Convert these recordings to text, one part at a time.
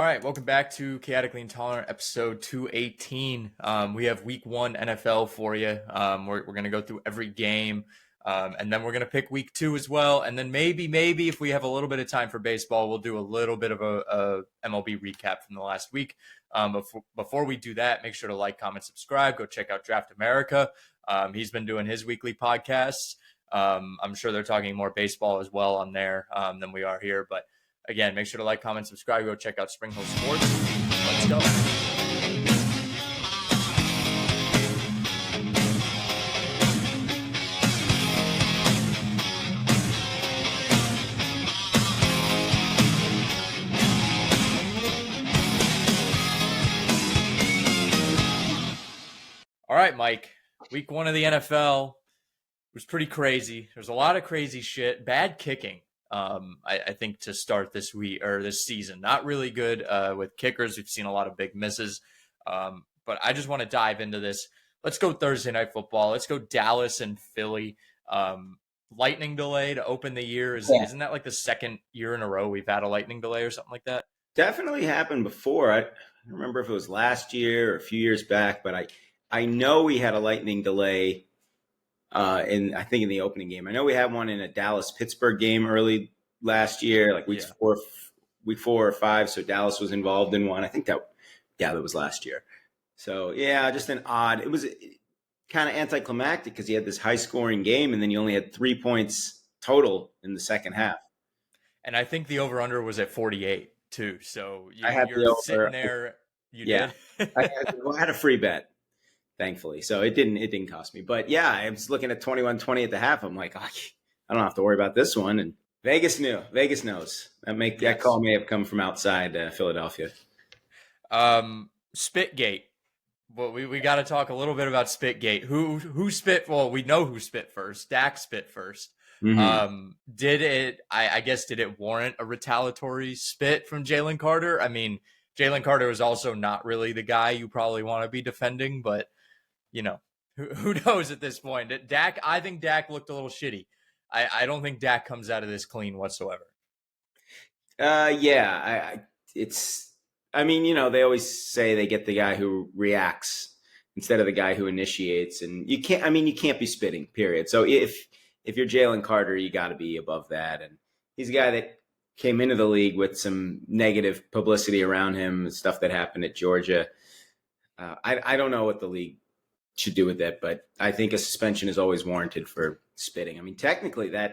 All right, welcome back to Chaotically Intolerant, episode 218. We have week one NFL for you. We're going to go through every game, and then we're going to pick week two as well. And then maybe if we have a little bit of time for baseball, we'll do a little bit of a MLB recap from the last week. Before we do that, make sure to like, comment, subscribe. Go check out Draft America. He's been doing his weekly podcasts. I'm sure they're talking more baseball as well on there than we are here, but again, make sure to like, comment, subscribe. Go check out Spring Hill Sports. Let's go. All right, Mike. Week one of the NFL was pretty crazy. There's a lot of crazy shit. Bad kicking. I think to start this week or this season, not really good with kickers. We've seen a lot of big misses, but I just want to dive into this. Let's go Thursday Night Football. Let's go Dallas and Philly. Lightning delay to open the year. Isn't that like the second year in a row we've had a lightning delay or something like that? Definitely happened before. I don't remember if it was last year or a few years back, but I know we had a lightning delay. I think in the opening game, I know we had one in a Dallas-Pittsburgh game early last year, like week 4 or 5. So Dallas was involved in one. I think that was last year. So yeah, just an odd. It was kind of anticlimactic because you had this high-scoring game, and then you only had 3 points total in the second half. And I think the over/under was at 48 too. So you're sitting there. Did? I had a free bet. Thankfully. So it didn't cost me. But yeah, I was looking at 21-20 at the half. I'm like, I don't have to worry about this one. And Vegas knows. That call may have come from outside Philadelphia. Spitgate. Well, we got to talk a little bit about Spitgate. Who spit? Well, we know who spit first. Dak spit first. Mm-hmm. Did it warrant a retaliatory spit from Jalen Carter? I mean, Jalen Carter was also not really the guy you probably want to be defending, but you know, who knows at this point? I think Dak looked a little shitty. I don't think Dak comes out of this clean whatsoever. They always say they get the guy who reacts instead of the guy who initiates, and you can't be spitting, period. So if you're Jalen Carter, you got to be above that. And he's a guy that came into the league with some negative publicity around him, stuff that happened at Georgia. I don't know what the league should do with that, but I think a suspension is always warranted for spitting. I mean, technically I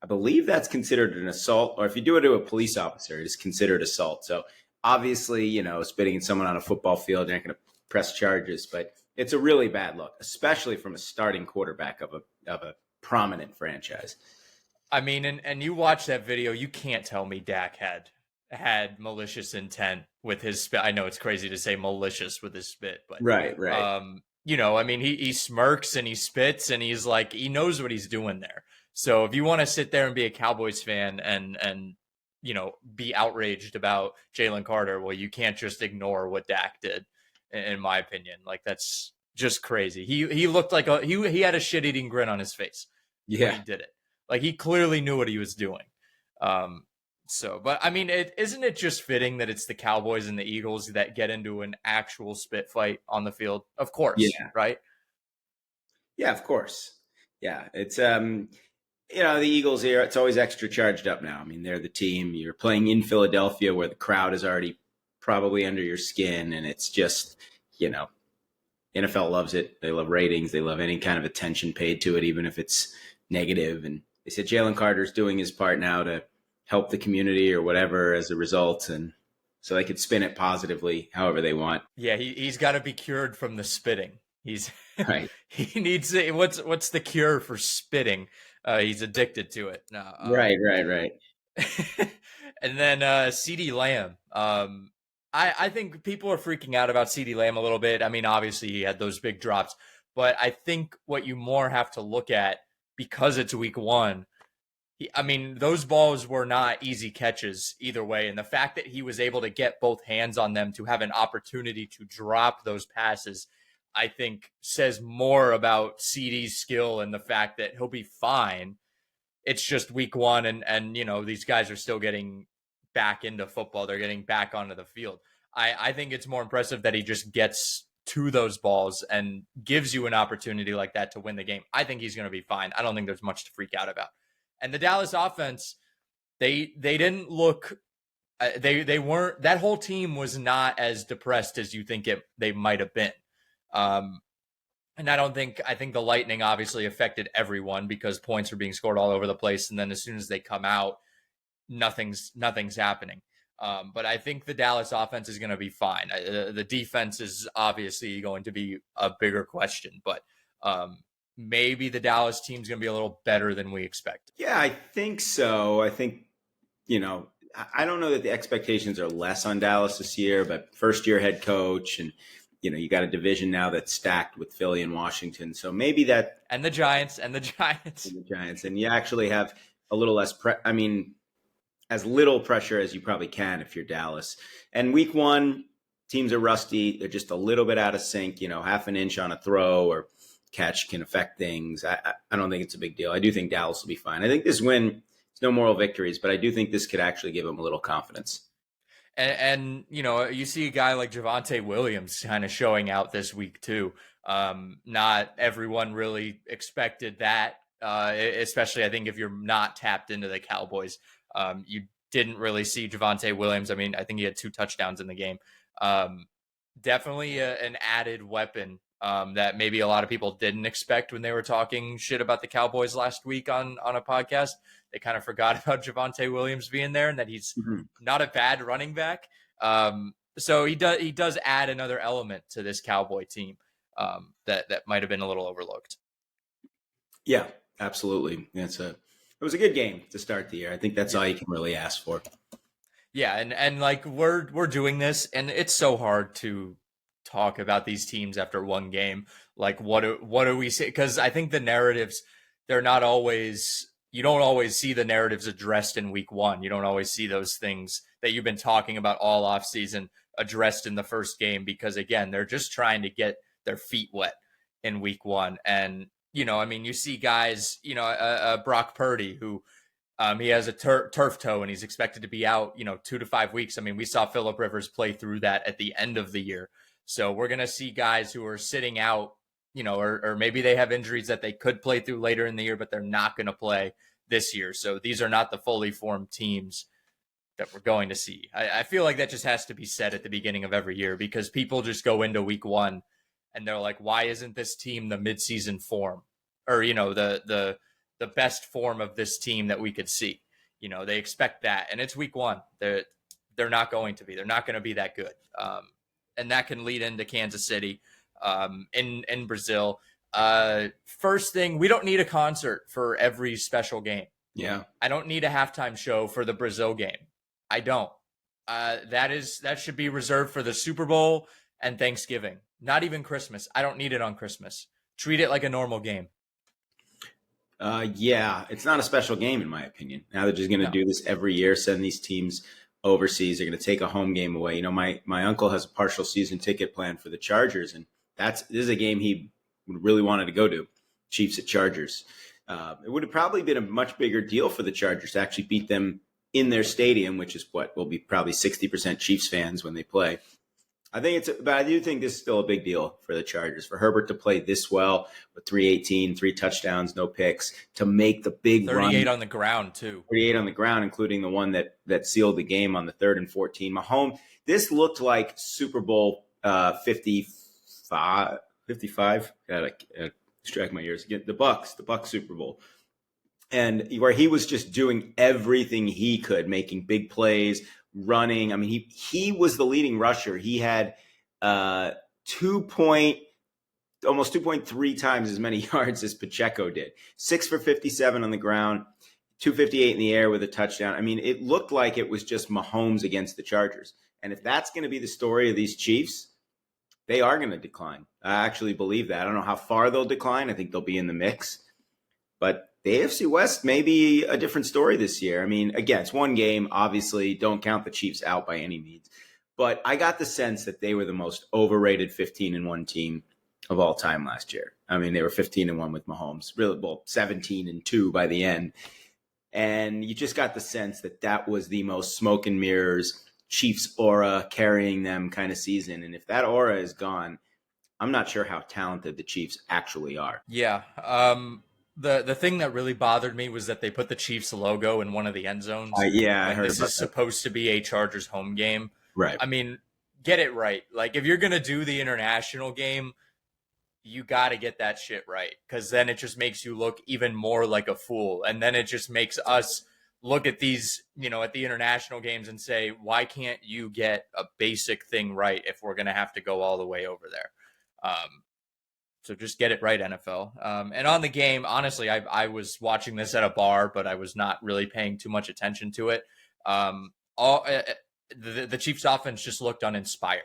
believe that's considered an assault, or if you do it to a police officer, it is considered assault. So obviously, spitting at someone on a football field, you're not going to press charges, but it's a really bad look, especially from a starting quarterback of a prominent franchise. I mean, and you watch that video, you can't tell me Dak had malicious intent with his spit. I know it's crazy to say malicious with his spit, but right. He smirks and he spits and he's like, he knows what he's doing there. So if you want to sit there and be a Cowboys fan and be outraged about Jalen Carter, well, you can't just ignore what Dak did, in my opinion. Like, that's just crazy. He looked like he had a shit-eating grin on his face. Yeah, when he did it. Like, he clearly knew what he was doing. But I mean, isn't it just fitting that it's the Cowboys and the Eagles that get into an actual spit fight on the field? Of course, yeah. Right? Yeah, of course. Yeah, it's the Eagles here. It's always extra charged up now. I mean, they're the team. You're playing in Philadelphia, where the crowd is already probably under your skin, and it's just NFL loves it. They love ratings. They love any kind of attention paid to it, even if it's negative. And they said Jalen Carter's doing his part now to help the community or whatever as a result, and so they could spin it positively however they want. Yeah, he's got to be cured from the spitting. He's right. He needs what's the cure for spitting? He's addicted to it. No, Right. And then CeeDee Lamb. I think people are freaking out about CeeDee Lamb a little bit. I mean, obviously he had those big drops, but I think what you more have to look at, because it's week one, those balls were not easy catches either way. And the fact that he was able to get both hands on them to have an opportunity to drop those passes, I think says more about CeeDee's skill and the fact that he'll be fine. It's just week one and these guys are still getting back into football. They're getting back onto the field. I think it's more impressive that he just gets to those balls and gives you an opportunity like that to win the game. I think he's going to be fine. I don't think there's much to freak out about. And the Dallas offense, they didn't look they weren't, that whole team was not as depressed as you think they might have been. And I think the Lightning obviously affected everyone because points were being scored all over the place. And then as soon as they come out, nothing's happening. But I think the Dallas offense is going to be fine. The defense is obviously going to be a bigger question, but maybe the Dallas team's going to be a little better than we expected. Yeah, I think so. I think, I don't know that the expectations are less on Dallas this year, but first-year head coach, and you got a division now that's stacked with Philly and Washington, so maybe that and the Giants, and you actually have a little less. As little pressure as you probably can if you're Dallas. And week one, teams are rusty; they're just a little bit out of sync. Half an inch on a throw or catch can affect things. I don't think it's a big deal. I do think Dallas will be fine. I think this win. No moral victories, but I do think this could actually give him a little confidence. And you see a guy like Javonte Williams kind of showing out this week too. Not everyone really expected that, especially I think if you're not tapped into the Cowboys. You didn't really see Javonte Williams. I mean, I think he had 2 touchdowns in the game. Definitely an added weapon that maybe a lot of people didn't expect when they were talking shit about the Cowboys last week on a podcast. They kind of forgot about Javonte Williams being there and that he's not a bad running back. So he does add another element to this Cowboy team that might have been a little overlooked. Yeah, absolutely. It was a good game to start the year. I think that's all you can really ask for. Yeah, and like we're doing this, and it's so hard to talk about these teams after one game. Like what do we say? Because I think the narratives, they're not always. You don't always see the narratives addressed in week one. You don't always see those things that you've been talking about all offseason addressed in the first game because, again, they're just trying to get their feet wet in week one. And, you see guys, Brock Purdy, who he has a turf toe and he's expected to be out, 2 to 5 weeks. I mean, we saw Phillip Rivers play through that at the end of the year. So we're going to see guys who are sitting out, or maybe they have injuries that they could play through later in the year, but they're not going to play this year. So these are not the fully formed teams that we're going to see. I feel like that just has to be said at the beginning of every year because people just go into week one and they're like, why isn't this team the midseason form or, the best form of this team that we could see? They expect that. And it's week one. They're not going to be. They're not going to be that good. And that can lead into Kansas City. In Brazil. First thing, we don't need a concert for every special game. Yeah. I don't need a halftime show for the Brazil game. I don't. That should be reserved for the Super Bowl and Thanksgiving. Not even Christmas. I don't need it on Christmas. Treat it like a normal game. Yeah, it's not a special game in my opinion. Now they're just going to do this every year, send these teams overseas. They're going to take a home game away. My uncle has a partial season ticket plan for the Chargers, and this is a game he really wanted to go to, Chiefs at Chargers. It would have probably been a much bigger deal for the Chargers to actually beat them in their stadium, which is what will be probably 60% Chiefs fans when they play. But I do think this is still a big deal for the Chargers, for Herbert to play this well with 318, 3 touchdowns, no picks, to make the big 38 run. On the ground too. 38 on the ground, including the one that sealed the game on the 3rd and 14. Mahomes, this looked like Super Bowl 55. Gotta distract my ears. The Bucks Super Bowl. And where he was just doing everything he could, making big plays, running. I mean, he was the leading rusher. He had almost 2.3 times as many yards as Pacheco did. 6 for 57 on the ground, 258 in the air with a touchdown. I mean, it looked like it was just Mahomes against the Chargers. And if that's going to be the story of these Chiefs, they are going to decline. I actually believe that. I don't know how far they'll decline. I think they'll be in the mix. But the AFC West may be a different story this year. I mean, again, it's one game. Obviously, don't count the Chiefs out by any means. But I got the sense that they were the most overrated 15-1 team of all time last year. I mean, they were 15-1 with Mahomes. Really, well, 17-2 by the end. And you just got the sense that that was the most smoke and mirrors, Chiefs aura carrying them kind of season. And if that aura is gone, I'm not sure how talented the Chiefs actually are. Yeah. The thing that really bothered me was that they put the Chiefs logo in one of the end zones Yeah, I when heard this about is that. supposed to be a Chargers home game. Right. I mean, get it right. Like if you're gonna do the international game, you got to get that shit right, because then it just makes you look even more like a fool, and then it just makes us look at these, at the international games and say, why can't you get a basic thing right if we're gonna have to go all the way over there? So just get it right, NFL. And on the game, honestly, I was watching this at a bar, but I was not really paying too much attention to it. All the Chiefs' offense just looked uninspired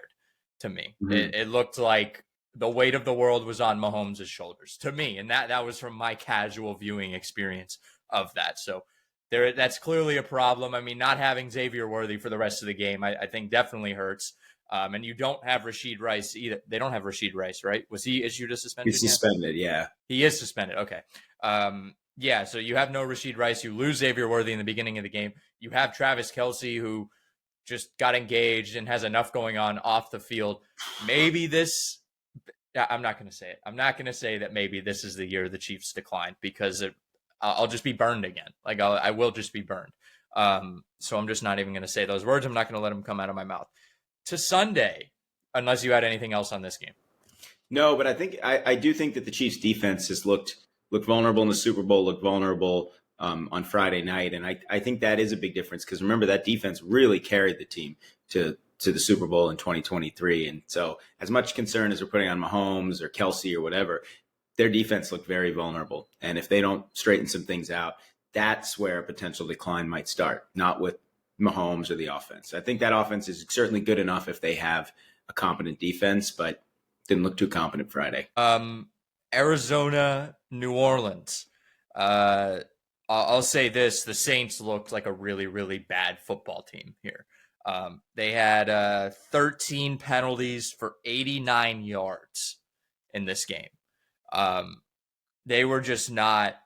to me. Mm-hmm. It looked like the weight of the world was on Mahomes' shoulders to me, and that was from my casual viewing experience of that. So that's clearly a problem. I mean, not having Xavier Worthy for the rest of the game, I think definitely hurts. And you don't have Rashid Rice either. They don't have Rashid Rice, right? Was he issued a suspension He's yet? suspended, yeah. He is suspended. Okay. Yeah, so you have no Rashid Rice. You lose Xavier Worthy in the beginning of the game. You have Travis Kelce, who just got engaged and has enough going on off the field. Maybe this. I'm not going to say it. I'm not going to say that maybe this is the year the Chiefs decline, because I'll just be burned again. Like I will just be burned. So I'm just not even going to say those words. I'm not going to let them come out of my mouth. To Sunday, unless you had anything else on this game. No, but I do think that the Chiefs defense has looked vulnerable in the Super Bowl, looked vulnerable on Friday night. And I think that is a big difference, because remember, that defense really carried the team to the Super Bowl in 2023. And so as much concern as we're putting on Mahomes or Kelce or whatever, their defense looked very vulnerable. And if they don't straighten some things out, that's where a potential decline might start, not with Mahomes or the offense. I think that offense is certainly good enough if they have a competent defense, but didn't look too competent Friday. Arizona, New Orleans. I'll say this: the Saints looked like a really, really bad football team here. They had 13 penalties for 89 yards in this game. They were just not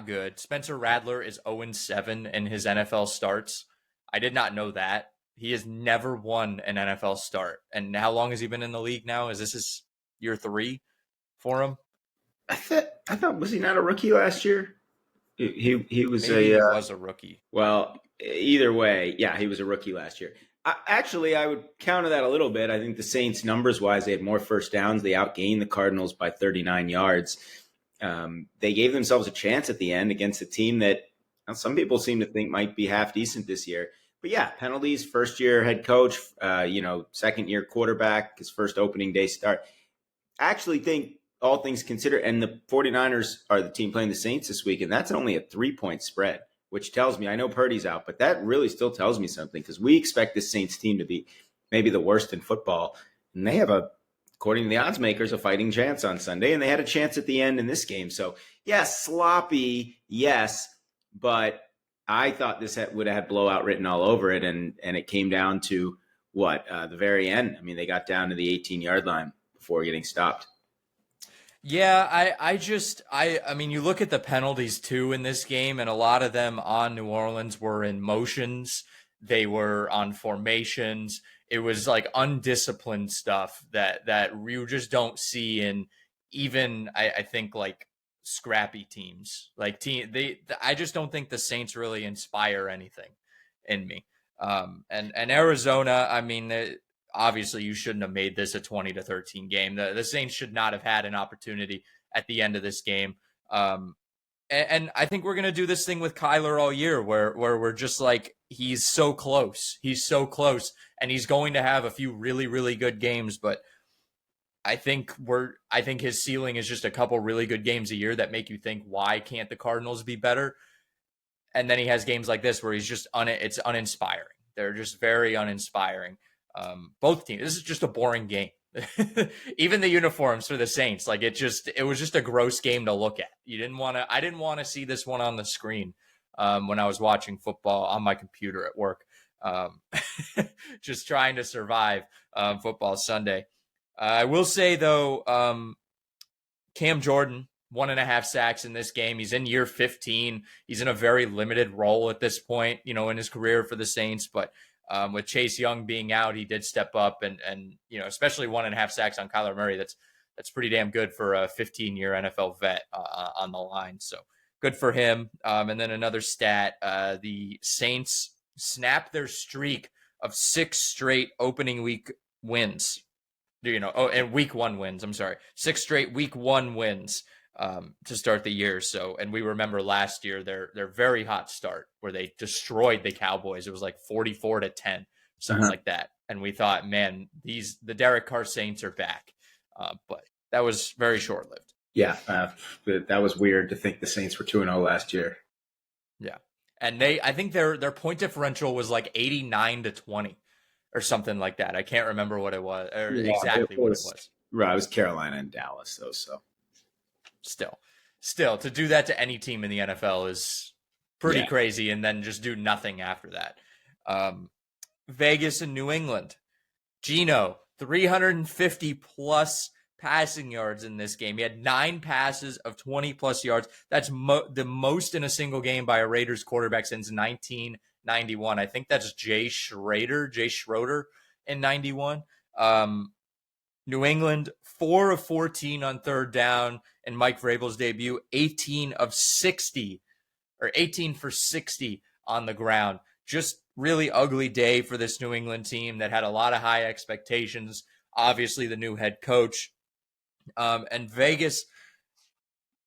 good. Spencer Rattler is 0-7 in his NFL starts. I did not know that. He has never won an NFL start. And how long has he been in the league now? Is this his year 3 for him? I thought was he not a rookie last year? He was Maybe he was a rookie. Well, either way, yeah, he was a rookie last year. I would counter that a little bit. I think the Saints, numbers wise, they had more first downs. They outgained the Cardinals by 39 yards. They gave themselves a chance at the end against a team that some people seem to think might be half decent this year. But yeah, penalties, first year head coach, second year quarterback, his first opening day start. I actually think, all things considered, and the 49ers are the team playing the Saints this week, and that's only a 3-point spread, which tells me, I know Purdy's out, but that really still tells me something, because we expect this Saints team to be maybe the worst in football. And they have, according to the odds makers, a fighting chance on Sunday, and they had a chance at the end in this game. So, yeah, sloppy, yes, but I thought this would have had blowout written all over it, and it came down to the very end. I mean, they got down to the 18-yard line before getting stopped. Yeah, I mean, you look at the penalties too in this game, and a lot of them on New Orleans were in motions. They were on formations. It was like undisciplined stuff that you just don't see in even, I think, like scrappy teams. Like I just don't think the Saints really inspire anything in me. And Arizona, I mean, obviously you shouldn't have made this a 20-13 game. The Saints should not have had an opportunity at the end of this game. And I think we're going to do this thing with Kyler all year where we're just like, he's so close. He's so close, and he's going to have a few really, really good games, but I think his ceiling is just a couple really good games a year that make you think, why can't the Cardinals be better? And then he has games like this where he's just it's uninspiring. They're just very uninspiring. Both teams. This is just a boring game. Even the uniforms for the Saints, like it was just a gross game to look at. I didn't want to see this one on the screen when I was watching football on my computer at work. Just trying to survive football Sunday. I will say though, Cam Jordan 1.5 sacks in this game. He's in year 15. He's in a very limited role at this point, in his career for the Saints. But with Chase Young being out, he did step up and especially 1.5 sacks on Kyler Murray. That's pretty damn good for a 15-year NFL vet on the line. So good for him. And then another stat: the Saints snapped their streak of 6 straight opening week wins. And week 1 wins. I'm sorry, 6 straight week 1 wins. To start the year. So, and we remember last year their very hot start where they destroyed the Cowboys. It was like 44-10, something like that. And we thought, man, the Derek Carr Saints are back. But that was very short lived. Yeah, that was weird to think the Saints were 2-0 last year. Yeah, and I think their point differential was like 89-20 or something like that. I can't remember what it was or exactly what it was. Right, it was Carolina and Dallas, though. So. Still to do that to any team in the NFL is pretty crazy, and then just do nothing after that. Vegas and New England. Geno, 350 plus passing yards in this game. He had 9 passes of 20 plus yards. That's the most in a single game by a Raiders quarterback since 1991. I think that's Jay Schroeder in 91. New England, 4 of 14 on third down in Mike Vrabel's debut, 18 for 60 on the ground. Just really ugly day for this New England team that had a lot of high expectations. Obviously, the new head coach. And Vegas,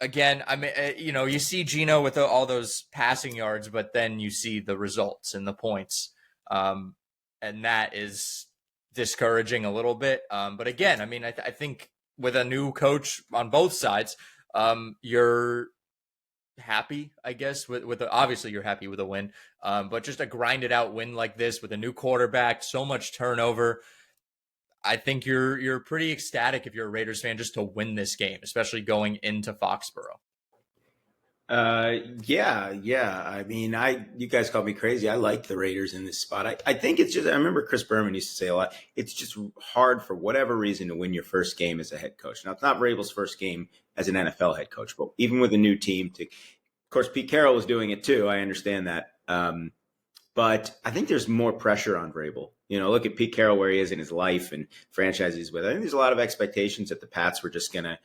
again, I mean, you see Geno with all those passing yards, but then you see the results and the points. And that is discouraging a little bit. But again, I mean, I think with a new coach on both sides, you're happy, I guess, obviously you're happy with a win, but just a grinded out win like this with a new quarterback, so much turnover. I think you're pretty ecstatic if you're a Raiders fan just to win this game, especially going into Foxborough. Yeah. I mean, you guys called me crazy. I like the Raiders in this spot. I think it's just, I remember Chris Berman used to say a lot, it's just hard for whatever reason to win your first game as a head coach. Now, it's not Vrabel's first game as an NFL head coach, but even with a new team, of course, Pete Carroll was doing it too. I understand that. But I think there's more pressure on Vrabel. Look at Pete Carroll, where he is in his life and franchise he's with. I think there's a lot of expectations that the Pats were just going to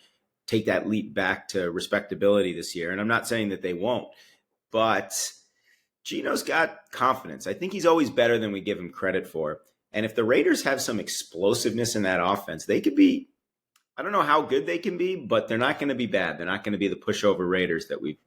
take that leap back to respectability this year. And I'm not saying that they won't, but Geno's got confidence. I think he's always better than we give him credit for. And if the Raiders have some explosiveness in that offense, they could be, I don't know how good they can be, but they're not going to be bad. They're not going to be the pushover Raiders that we've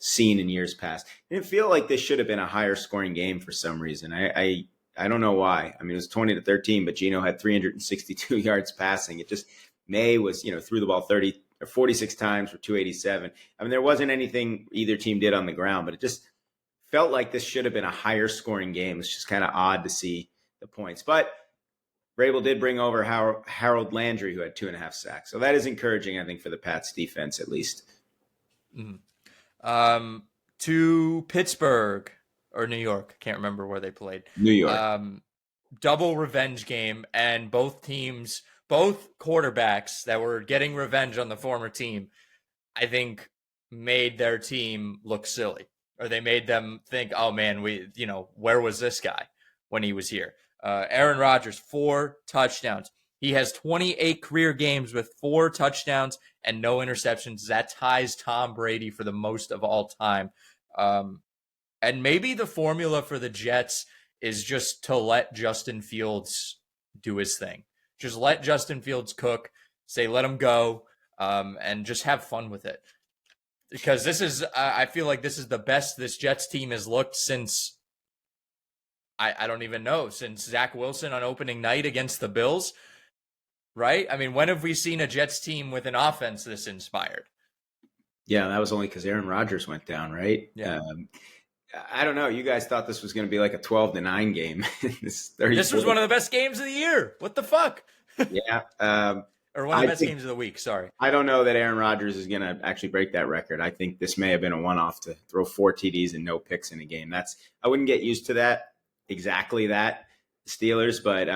seen in years past. It didn't feel like this should have been a higher scoring game for some reason. I don't know why. I mean, it was 20-13, but Geno had 362 yards passing. It just, May was, threw the ball 30 or 46 times for 287. I mean, there wasn't anything either team did on the ground, but it just felt like this should have been a higher scoring game. It's just kind of odd to see the points. But Vrabel did bring over Harold Landry, who had 2.5 sacks. So that is encouraging, I think, for the Pats defense, at least. Mm-hmm. To Pittsburgh or New York. Can't remember where they played. New York. Double revenge game, and both quarterbacks that were getting revenge on the former team, I think, made their team look silly, or they made them think, oh man, where was this guy when he was here? Aaron Rodgers, 4 touchdowns. He has 28 career games with 4 touchdowns and no interceptions. That ties Tom Brady for the most of all time. And maybe the formula for the Jets is just to let Justin Fields do his thing. Just let Justin Fields cook, let him go, and just have fun with it. Because this is, I feel like this is the best this Jets team has looked since, I don't even know, since Zach Wilson on opening night against the Bills, right? I mean, when have we seen a Jets team with an offense this inspired? Yeah, that was only because Aaron Rodgers went down, right? Yeah. I don't know. You guys thought this was going to be like a 12-9 game. This was one of the best games of the year. What the fuck? Yeah. Or one of the best games of the week. Sorry. I don't know that Aaron Rodgers is going to actually break that record. I think this may have been a one-off to throw 4 TDs and no picks in a game. I wouldn't get used to that, exactly that, Steelers. But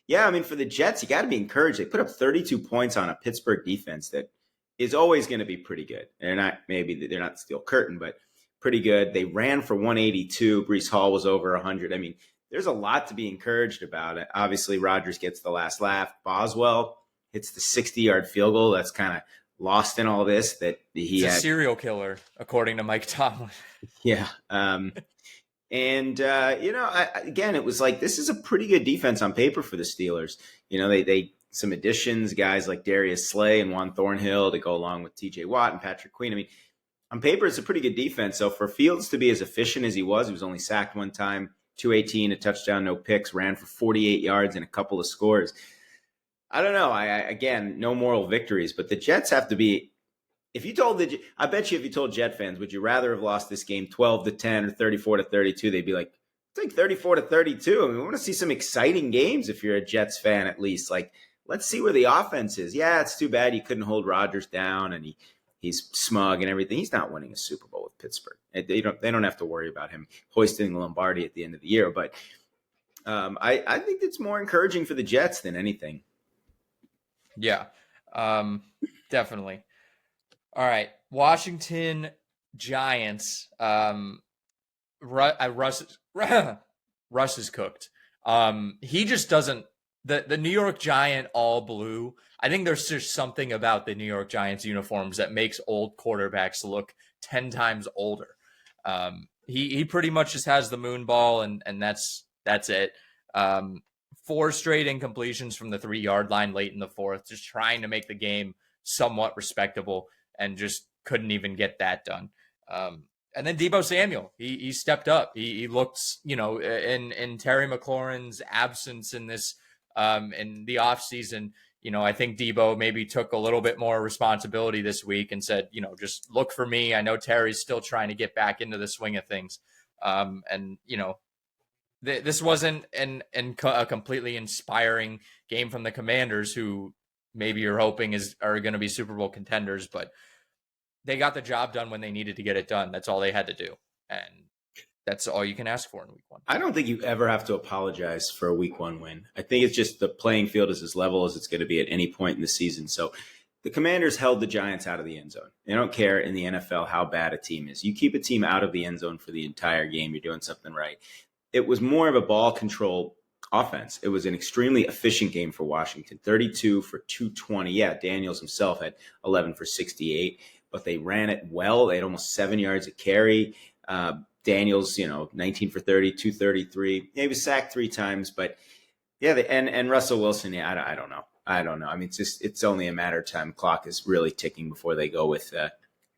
yeah, I mean, for the Jets, you got to be encouraged. They put up 32 points on a Pittsburgh defense that is always going to be pretty good. They're not Steel Curtain, but pretty good. They ran for 182. Breece Hall was over 100. I mean, there's a lot to be encouraged about it. Obviously, Rodgers gets the last laugh. Boswell hits the 60-yard field goal. That's kind of lost in all this that He's a serial killer, according to Mike Tomlin. Yeah. Again, it was like, this is a pretty good defense on paper for the Steelers. They some additions, guys like Darius Slay and Juan Thornhill to go along with TJ Watt and Patrick Queen. I mean, on paper, it's a pretty good defense. So for Fields to be as efficient as he was only sacked one time, 218, a touchdown, no picks, ran for 48 yards and a couple of scores. I don't know. Again, no moral victories, but the Jets have to be. I bet you if you told Jet fans, would you rather have lost this game 12-10 or 34-32? They'd be like, I think 34-32. I mean, we want to see some exciting games if you're a Jets fan, at least. Like, let's see where the offense is. Yeah, it's too bad you couldn't hold Rodgers down, and he's smug and everything. He's not winning a Super Bowl with Pittsburgh. They don't have to worry about him hoisting the Lombardi at the end of the year. But I think it's more encouraging for the Jets than anything. Yeah, definitely. All right, Washington Giants. Russ is cooked. He just doesn't. The New York Giant all blue. I think there's just something about the New York Giants uniforms that makes old quarterbacks look 10 times older. He pretty much just has the moon ball, and that's it. 4 straight incompletions from the 3-yard line late in the fourth, just trying to make the game somewhat respectable, and just couldn't even get that done. And then Deebo Samuel, he stepped up. He looked, in Terry McLaurin's absence in this, in the offseason, I think Deebo maybe took a little bit more responsibility this week and said, just look for me. I know Terry's still trying to get back into the swing of things. This wasn't a completely inspiring game from the Commanders, who maybe you're hoping are going to be Super Bowl contenders, but they got the job done when they needed to get it done. That's all they had to do. And that's all you can ask for in week 1. I don't think you ever have to apologize for a week 1 win. I think it's just the playing field is as level as it's going to be at any point in the season. So the Commanders held the Giants out of the end zone. They don't care in the NFL how bad a team is. You keep a team out of the end zone for the entire game, you're doing something right. It was more of a ball control offense. It was an extremely efficient game for Washington. 32 for 220. Yeah, Daniels himself had 11 for 68, but they ran it well. They had almost 7 yards a carry. Daniels, 19 for 30, 233. Yeah, he was sacked 3 times, but yeah, and Russell Wilson, yeah, I don't know. I mean, it's only a matter of time. Clock is really ticking before they go with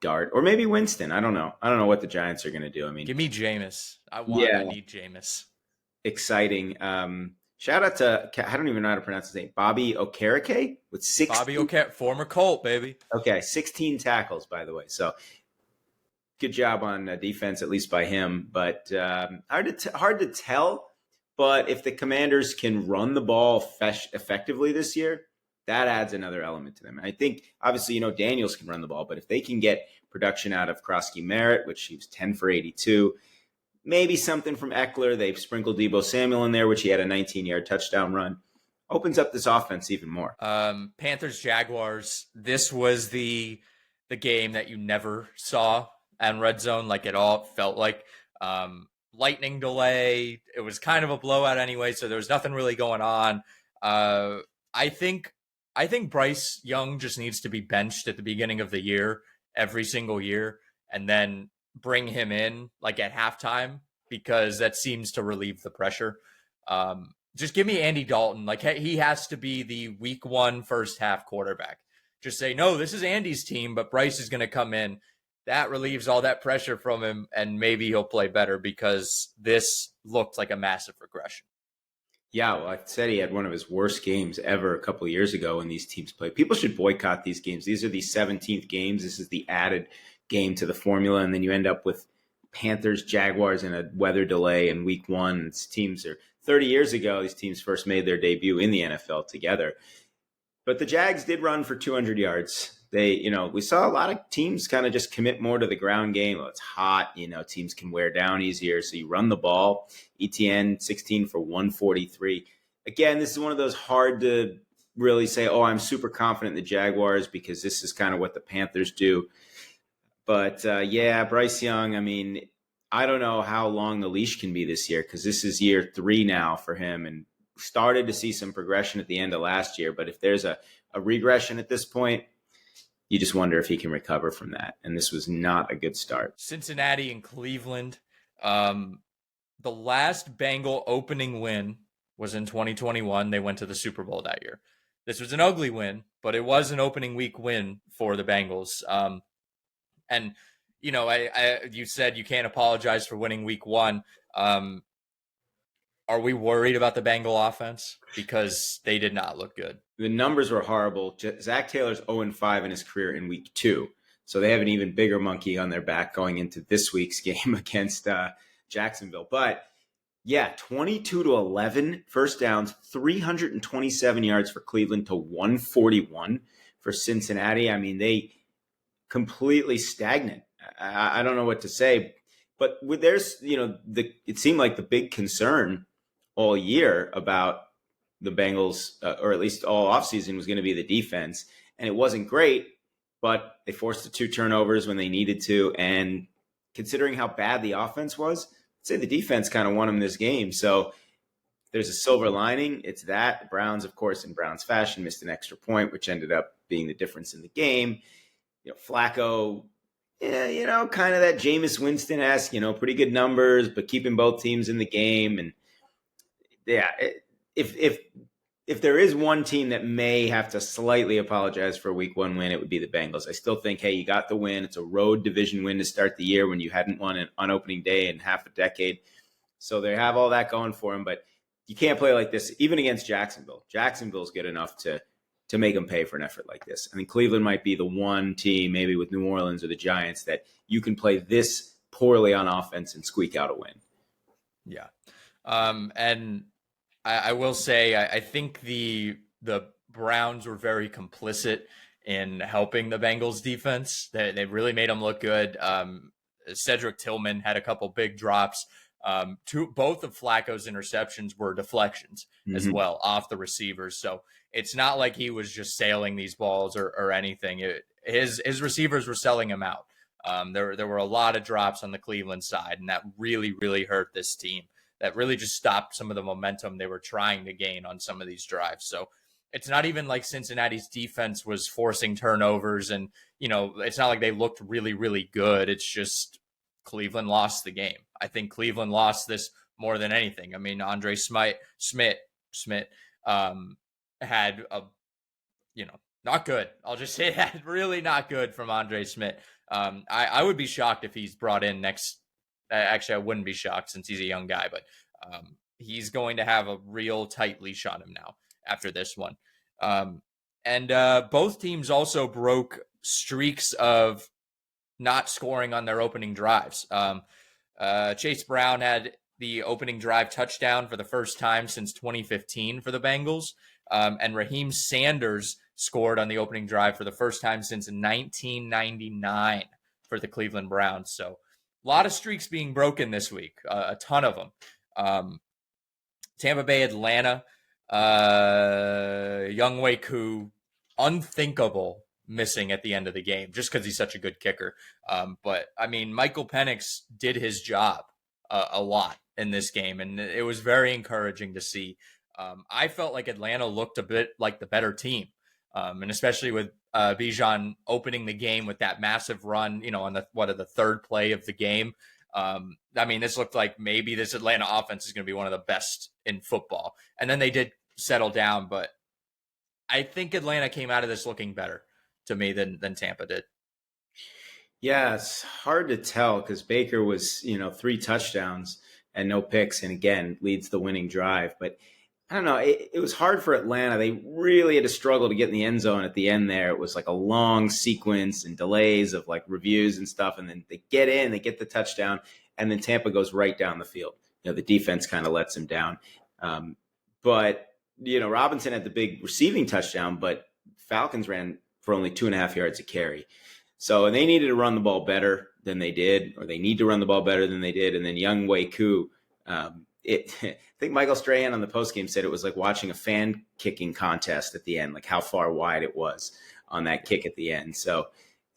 Dart or maybe Winston. I don't know. I don't know what the Giants are going to do. I mean, give me Jameis. I need Jameis. Exciting. Shout out to, I don't even know how to pronounce his name, Bobby Okereke with 16. Bobby Okereke, former Colt, baby. Okay, 16 tackles, by the way. So good job on defense, at least by him. But hard to tell. But if the Commanders can run the ball effectively this year, that adds another element to them. And I think, obviously, Daniels can run the ball. But if they can get production out of Krosky Merritt, which he was 10 for 82, maybe something from Eckler. They've sprinkled Deebo Samuel in there, which he had a 19-yard touchdown run. Opens up this offense even more. Panthers, Jaguars. This was the game that you never saw on Red Zone, like it all felt like. Lightning delay. It was kind of a blowout anyway, so there was nothing really going on. I think Bryce Young just needs to be benched at the beginning of the year, every single year, and then bring him in like at halftime, because that seems to relieve the pressure. Just give me Andy Dalton. Like, he has to be the week 1 first half quarterback. Just say, no, this is Andy's team, but Bryce is going to come in. That relieves all that pressure from him, and maybe he'll play better, because this looked like a massive regression. Yeah, well, I said he had one of his worst games ever a couple of years ago when these teams play. People should boycott these games. These are the 17th games. This is the added game to the formula, and then you end up with Panthers, Jaguars, and a weather delay in week 1. These teams are 30 years ago. These teams first made their debut in the NFL together. But the Jags did run for 200 yards. We saw a lot of teams kind of just commit more to the ground game. Well, it's hot, teams can wear down easier. So you run the ball. ETN 16 for 143. Again, this is one of those hard to really say, oh, I'm super confident in the Jaguars because this is kind of what the Panthers do. But yeah, Bryce Young, I mean, I don't know how long the leash can be this year because this is year 3 now for him and started to see some progression at the end of last year. But if there's a regression at this point, you just wonder if he can recover from that. And this was not a good start. Cincinnati and Cleveland. The last Bengal opening win was in 2021. They went to the Super Bowl that year. This was an ugly win, but it was an opening week win for the Bengals. And you know, you said you can't apologize for winning week 1. Are we worried about the Bengal offense? Because they did not look good. The numbers were horrible. Zach Taylor's 0-5 in his career in week 2. So they have an even bigger monkey on their back going into this week's game against Jacksonville. But yeah, 22-11 first downs, 327 yards for Cleveland to 141 for Cincinnati. I mean, they completely stagnant. I don't know what to say. But there's, it seemed like the big concern all year about the Bengals, or at least all offseason, was going to be the defense. And it wasn't great, but they forced the 2 turnovers when they needed to. And considering how bad the offense was, I'd say the defense kind of won them this game. So there's a silver lining. It's that. Browns, of course, in Browns fashion, missed an extra point, which ended up being the difference in the game. Flacco, kind of that Jameis Winston-esque, pretty good numbers, but keeping both teams in the game. And yeah, if there is one team that may have to slightly apologize for a week 1 win, it would be the Bengals. I still think, hey, you got the win. It's a road division win to start the year when you hadn't won on opening day in half a decade. So they have all that going for them, but you can't play like this, even against Jacksonville. Jacksonville's good enough to make them pay for an effort like this. I mean, Cleveland might be the one team, maybe with New Orleans or the Giants, that you can play this poorly on offense and squeak out a win. Yeah. And I will say, I think the Browns were very complicit in helping the Bengals defense. They really made them look good. Cedric Tillman had a couple big drops. Both of Flacco's interceptions were deflections as well off the receivers. So it's not like he was just sailing these balls or anything. His receivers were selling him out. There were a lot of drops on the Cleveland side, and that really, really hurt this team. That really just stopped some of the momentum they were trying to gain on some of these drives. So it's not even like Cincinnati's defense was forcing turnovers, and it's not like they looked really, really good. It's just Cleveland lost the game. I think Cleveland lost this more than anything. I mean, Andre Smith had a, not good. I'll just say that, really not good from Andre Smith. I would be shocked if he's brought in next. Actually, I wouldn't be shocked since he's a young guy, but he's going to have a real tight leash on him now after this one. And both teams also broke streaks of not scoring on their opening drives. Chase Brown had the opening drive touchdown for the first time since 2015 for the Bengals. And Raheem Sanders scored on the opening drive for the first time since 1999 for the Cleveland Browns. So a lot of streaks being broken this week, a ton of them. Tampa Bay, Atlanta, Younghoe Koo, unthinkable missing at the end of the game just because he's such a good kicker. But, I mean, Michael Penix did his job a lot in this game, and it was very encouraging to see. I felt like Atlanta looked a bit like the better team, and especially with Bijan opening the game with that massive run, on the third play of the game. I mean, this looked like maybe this Atlanta offense is going to be one of the best in football. And then they did settle down, but I think Atlanta came out of this looking better to me than Tampa did. Yeah, it's hard to tell because Baker was, 3 touchdowns and no picks, and again, leads the winning drive. But I don't know. It was hard for Atlanta. They really had to struggle to get in the end zone at the end there. It was like a long sequence and delays of like reviews and stuff. And then they get in, they get the touchdown, and then Tampa goes right down the field. The defense kind of lets them down. But Robinson had the big receiving touchdown, but Falcons ran for only 2.5 yards a carry. So they needed to run the ball better than they did, or they need to run the ball better than they did. And then Younghoe Koo, I think Michael Strahan on the postgame said it was like watching a fan kicking contest at the end, like how far wide it was on that kick at the end. So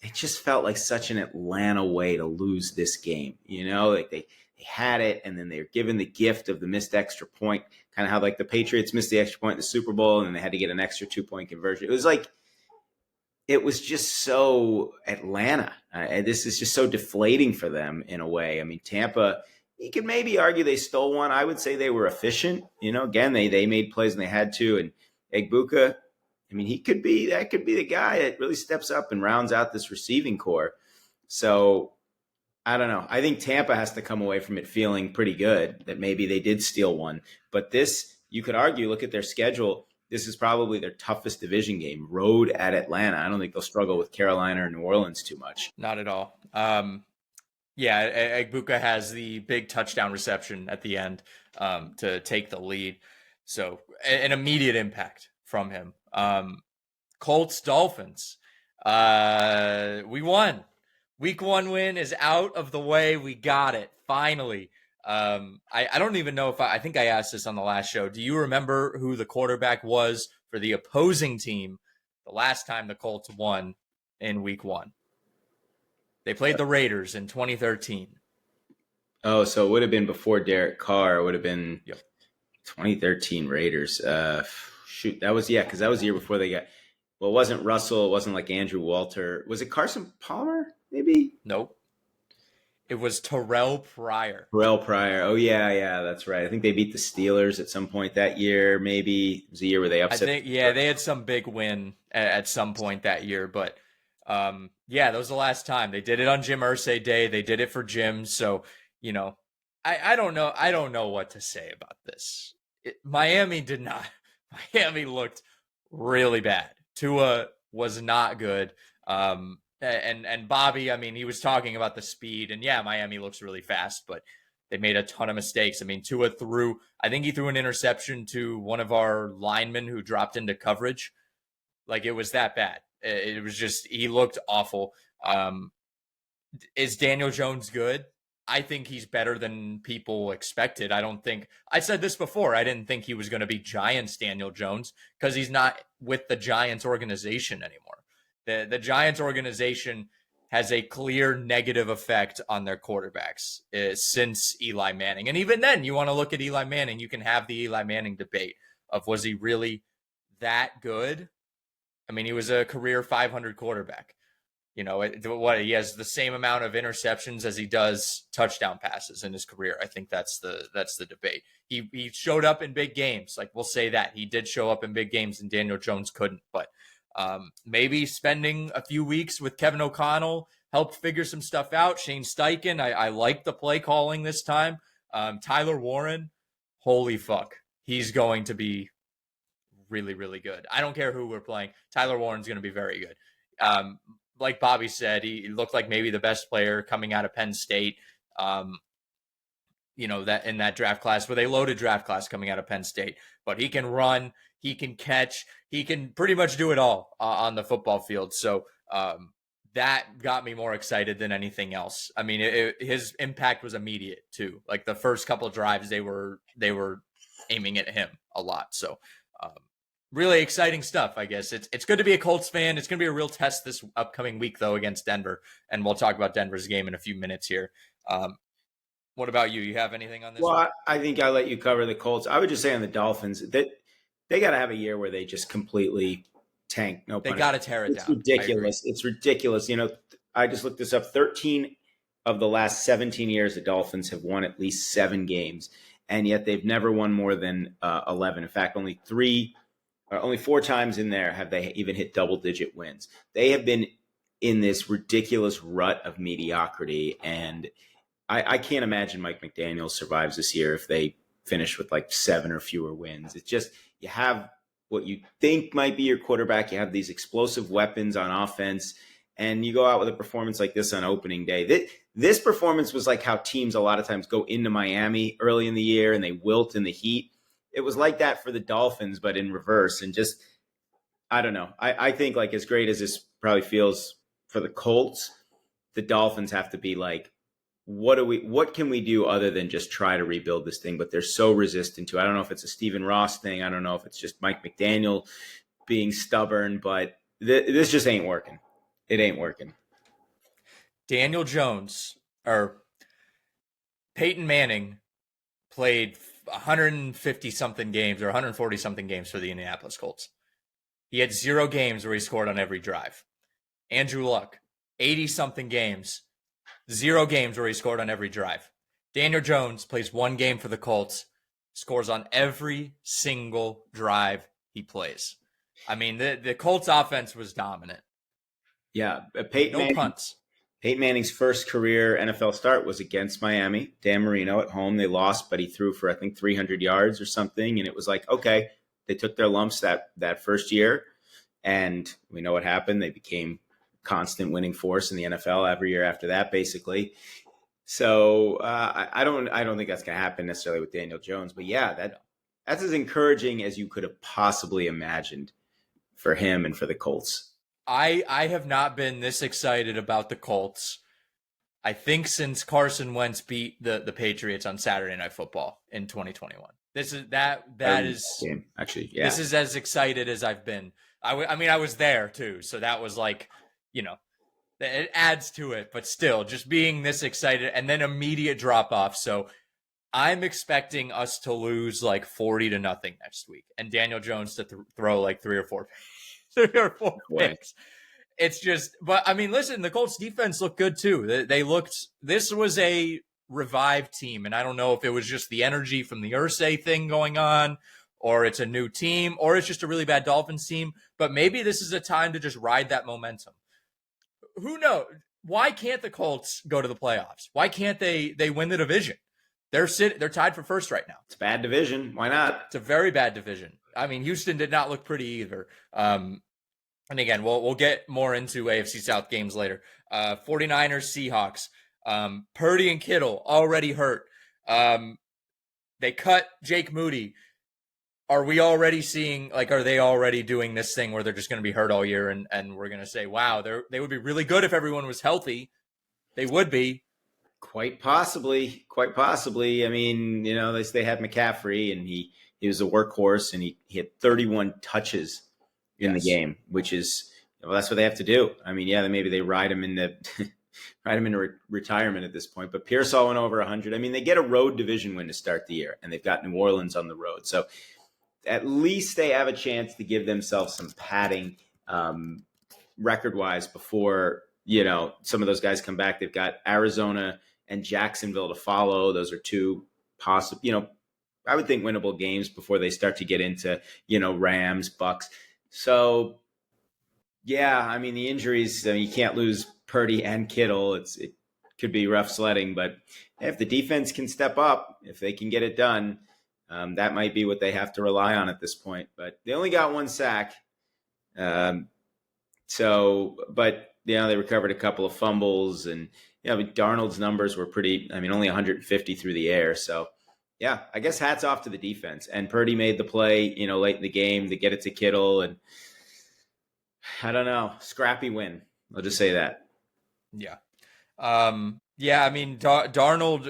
it just felt like such an Atlanta way to lose this game. Like they had it, and then they were given the gift of the missed extra point, kind of how like the Patriots missed the extra point in the Super Bowl, and then they had to get an extra 2-point conversion. It was just so Atlanta. This is just so deflating for them in a way. I mean, Tampa, you could maybe argue they stole one. I would say they were efficient. Again, they made plays and they had to. And Egbuka, I mean, that could be the guy that really steps up and rounds out this receiving core. So I don't know. I think Tampa has to come away from it feeling pretty good that maybe they did steal one. But this, you could argue, look at their schedule. This is probably their toughest division game, road at Atlanta. I don't think they'll struggle with Carolina or New Orleans too much. Not at all. Egbuka has the big touchdown reception at the end to take the lead. So an immediate impact from him. Colts, Dolphins. We won. Week 1 win is out of the way. We got it. Finally. I don't even know if I think I asked this on the last show. Do you remember who the quarterback was for the opposing team the last time the Colts won in week 1? They played the Raiders in 2013. Oh, so it would have been before Derek Carr. It would have been 2013 Raiders. Shoot, because that was the year before they got. Well, it wasn't Russell. It wasn't like Andrew Walter. Was it Carson Palmer? Maybe. Nope. It was Terrell Pryor. Terrell Pryor. Oh, yeah, that's right. I think they beat the Steelers at some point that year, maybe. It was a year where they upset. They had some big win at some point that year. But, that was the last time. They did it on Jim Irsay Day. They did it for Jim. So, I don't know. I don't know what to say about this. Miami did not. Miami looked really bad. Tua was not good. And Bobby, I mean, he was talking about the speed, and Miami looks really fast, but they made a ton of mistakes. I mean, Tua I think he threw an interception to one of our linemen who dropped into coverage. Like, it was that bad. It was just, he looked awful. Is Daniel Jones good? I think he's better than people expected. I said this before, I didn't think he was going to be Giants Daniel Jones because he's not with the Giants organization anymore. The Giants organization has a clear negative effect on their quarterbacks since Eli Manning. And even then, you want to look at Eli Manning, you can have the Eli Manning debate of, was he really that good? I mean, he was a career 500 quarterback. He has the same amount of interceptions as he does touchdown passes in his career. I think that's the debate. He showed up in big games. Like, we'll say that. He did show up in big games and Daniel Jones couldn't. But maybe spending a few weeks with Kevin O'Connell helped figure some stuff out. Shane Steichen, I like the play calling this time. Tyler Warren, holy fuck. He's going to be really, really good. I don't care who we're playing. Tyler Warren's going to be very good. Like Bobby said, he looked like maybe the best player coming out of Penn State. That in that draft class, with a loaded draft class coming out of Penn State. But he can run, he can catch, he can pretty much do it all on the football field. So that got me more excited than anything else. I mean, his impact was immediate too. Like, the first couple of drives, they were aiming at him a lot. So really exciting stuff, I guess. It's good to be a Colts fan. It's going to be a real test this upcoming week, though, against Denver. And we'll talk about Denver's game in a few minutes here. What about you? You have anything on this? Well, I think I'll let you cover the Colts. I would just say on the Dolphins that they got to have a year where they just completely tank. No, they got to tear it down. Ridiculous. It's ridiculous. I just looked this up. 13 of the last 17 years, the Dolphins have won at least 7 games, and yet they've never won more than 11. In fact, only 4 times in there have they even hit double-digit wins. They have been in this ridiculous rut of mediocrity, and I can't imagine Mike McDaniel survives this year if they finish with like 7 or fewer wins. It's just, you have what you think might be your quarterback. You have these explosive weapons on offense, and you go out with a performance like this on opening day. This performance was like how teams a lot of times go into Miami early in the year and they wilt in the heat. It was like that for the Dolphins, but in reverse. And just, I don't know. I think, like, as great as this probably feels for the Colts, the Dolphins have to be like what can we do other than just try to rebuild this thing? But they're so resistant to. I don't know if it's a Stephen Ross thing. I don't know if it's just Mike McDaniel being stubborn, but this just ain't working. It ain't working. Daniel Jones or Peyton Manning played 150 something games or 140 something games for the Indianapolis Colts. He had 0 games where he scored on every drive. Andrew Luck, 80 something games, 0 games where he scored on every drive. Daniel Jones plays 1 game for the Colts, scores on every single drive he plays. I mean, the Colts offense was dominant. Yeah, No punts. Peyton Manning's first career NFL start was against Miami. Dan Marino at home. They lost, but he threw for, I think, 300 yards or something. And it was like, okay, they took their lumps that first year. And we know what happened. They became constant winning force in the NFL every year after that, basically. So I don't think that's going to happen necessarily with Daniel Jones. But yeah, that's as encouraging as you could have possibly imagined for him and for the Colts. I have not been this excited about the Colts, I think, since Carson Wentz beat the Patriots on Saturday Night Football in 2021. This is that is game, actually, yeah. This is as excited as I've been. I mean, I was there too, so that was like, it adds to it. But still, just being this excited and then immediate drop off. So I'm expecting us to lose like 40-0 next week, and Daniel Jones to throw like 3 or 4 picks. It's just, but I mean, listen, the Colts defense looked good too. This was a revived team. And I don't know if it was just the energy from the Irsay thing going on, or it's a new team, or it's just a really bad Dolphins team. But maybe this is a time to just ride that momentum. Who knows? Why can't the Colts go to the playoffs? Why can't they win the division? They're tied for first right now. It's a bad division. Why not? It's a very bad division. I mean, Houston did not look pretty either. And again, we'll get more into AFC South games later. 49ers, Seahawks. Purdy and Kittle already hurt. They cut Jake Moody. Are we already seeing, are they already doing this thing where they're just going to be hurt all year and we're going to say, wow, they would be really good if everyone was healthy. They would be. Quite possibly. I mean, they had McCaffrey and he was a workhorse and he had 31 touches in the game, which is, that's what they have to do. I mean, yeah, maybe they ride him into retirement at this point, but Pearsall went over 100. I mean, they get a road division win to start the year and they've got New Orleans on the road. So at least they have a chance to give themselves some padding record-wise before, some of those guys come back. They've got Arizona and Jacksonville to follow. Those are 2 possible, I would think winnable games before they start to get into, Rams, Bucks. So, yeah, I mean, the injuries, you can't lose Purdy and Kittle. It could be rough sledding, but if the defense can step up, if they can get it done, that might be what they have to rely on at this point. But they only got 1 sack. But they recovered a couple of fumbles and, Darnold's numbers were pretty, only 150 through the air. So, yeah, I guess hats off to the defense. And Purdy made the play, late in the game to get it to Kittle. And I don't know, scrappy win. I'll just say that. Yeah. Darnold,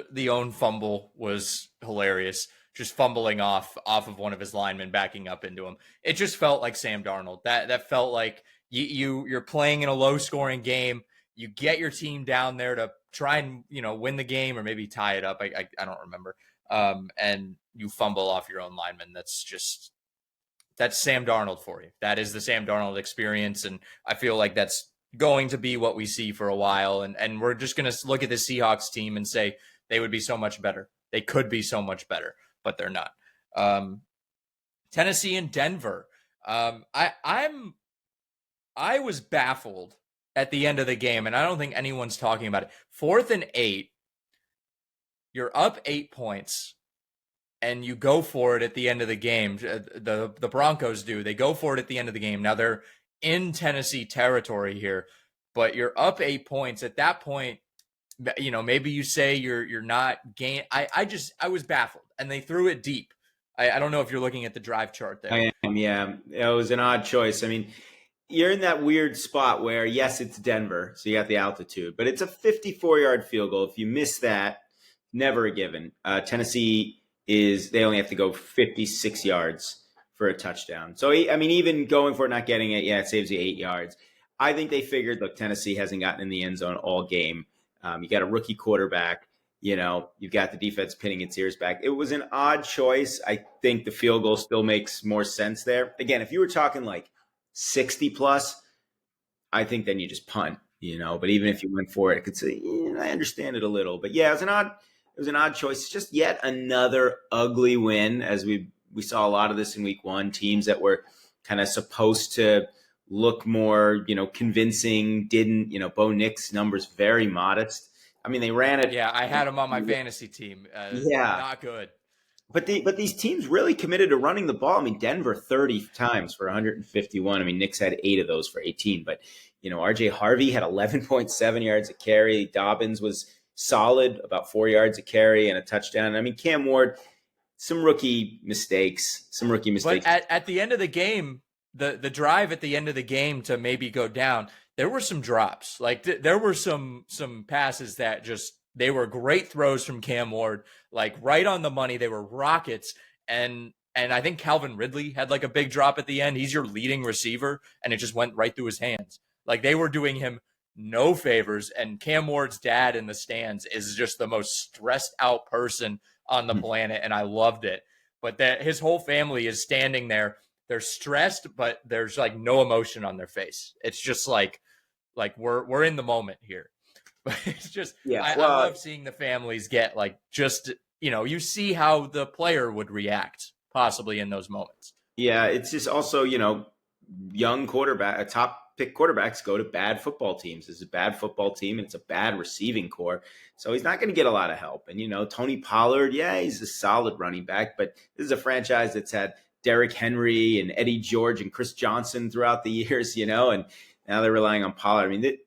the own fumble was hilarious. Just fumbling off of one of his linemen backing up into him. It just felt like Sam Darnold. That felt like you're playing in a low scoring game. You get your team down there to try and, win the game or maybe tie it up. I don't remember. And you fumble off your own lineman. That's Sam Darnold for you. That is the Sam Darnold experience. And I feel like that's going to be what we see for a while. And we're just going to look at the Seahawks team and say they would be so much better. They could be so much better, but they're not. Tennessee and Denver. I was baffled at the end of the game, and I don't think anyone's talking about it. 4th and 8. You're up 8 points, and you go for it at the end of the game. The Broncos do. They go for it at the end of the game. Now they're in Tennessee territory here, but you're up 8 points. At that point, maybe you say you're not gain. I was baffled, and they threw it deep. I don't know if you're looking at the drive chart there. I am, yeah. It was an odd choice. I mean, you're in that weird spot where, yes, it's Denver, so you got the altitude, but it's a 54-yard field goal. If you miss that, never a given. Tennessee they only have to go 56 yards for a touchdown. So, I mean, even going for it, not getting it, yeah, it saves you 8 yards. I think they figured, look, Tennessee hasn't gotten in the end zone all game. You got a rookie quarterback. You've got the defense pinning its ears back. It was an odd choice. I think the field goal still makes more sense there. Again, if you were talking like 60 plus, I think then you just punt, but even if you went for it, I could say, I understand it a little, but yeah, it was an odd choice. It's just yet another ugly win, as we saw a lot of this in week one. Teams that were kind of supposed to look more, convincing, didn't. Bo Nix numbers very modest. I mean, they ran it. Yeah, I had him on my fantasy team. Yeah, not good. But these teams really committed to running the ball. I mean, Denver 30 times for 151. I mean, Knicks had 8 of those for 18. But, RJ Harvey had 11.7 yards a carry. Dobbins was solid, about 4 yards a carry and a touchdown. I mean, Cam Ward, some rookie mistakes. But at the end of the game, the drive at the end of the game to maybe go down, there were some drops. Like there were some passes that they were great throws from Cam Ward, like right on the money. They were rockets. And I think Calvin Ridley had like a big drop at the end. He's your leading receiver, and it just went right through his hands. Like they were doing him no favors. And Cam Ward's dad in the stands is just the most stressed out person on the planet, and I loved it. But that his whole family is standing there. They're stressed, but there's like no emotion on their face. It's just like we're in the moment here. But it's just, yeah, I love seeing the families get like, just, you see how the player would react possibly in those moments. Yeah. It's just also, young quarterback, top pick quarterbacks go to bad football teams. It's a bad football team and it's a bad receiving core. So he's not going to get a lot of help. And, Tony Pollard, yeah, he's a solid running back, but this is a franchise that's had Derrick Henry and Eddie George and Chris Johnson throughout the years, and now they're relying on Pollard. I mean,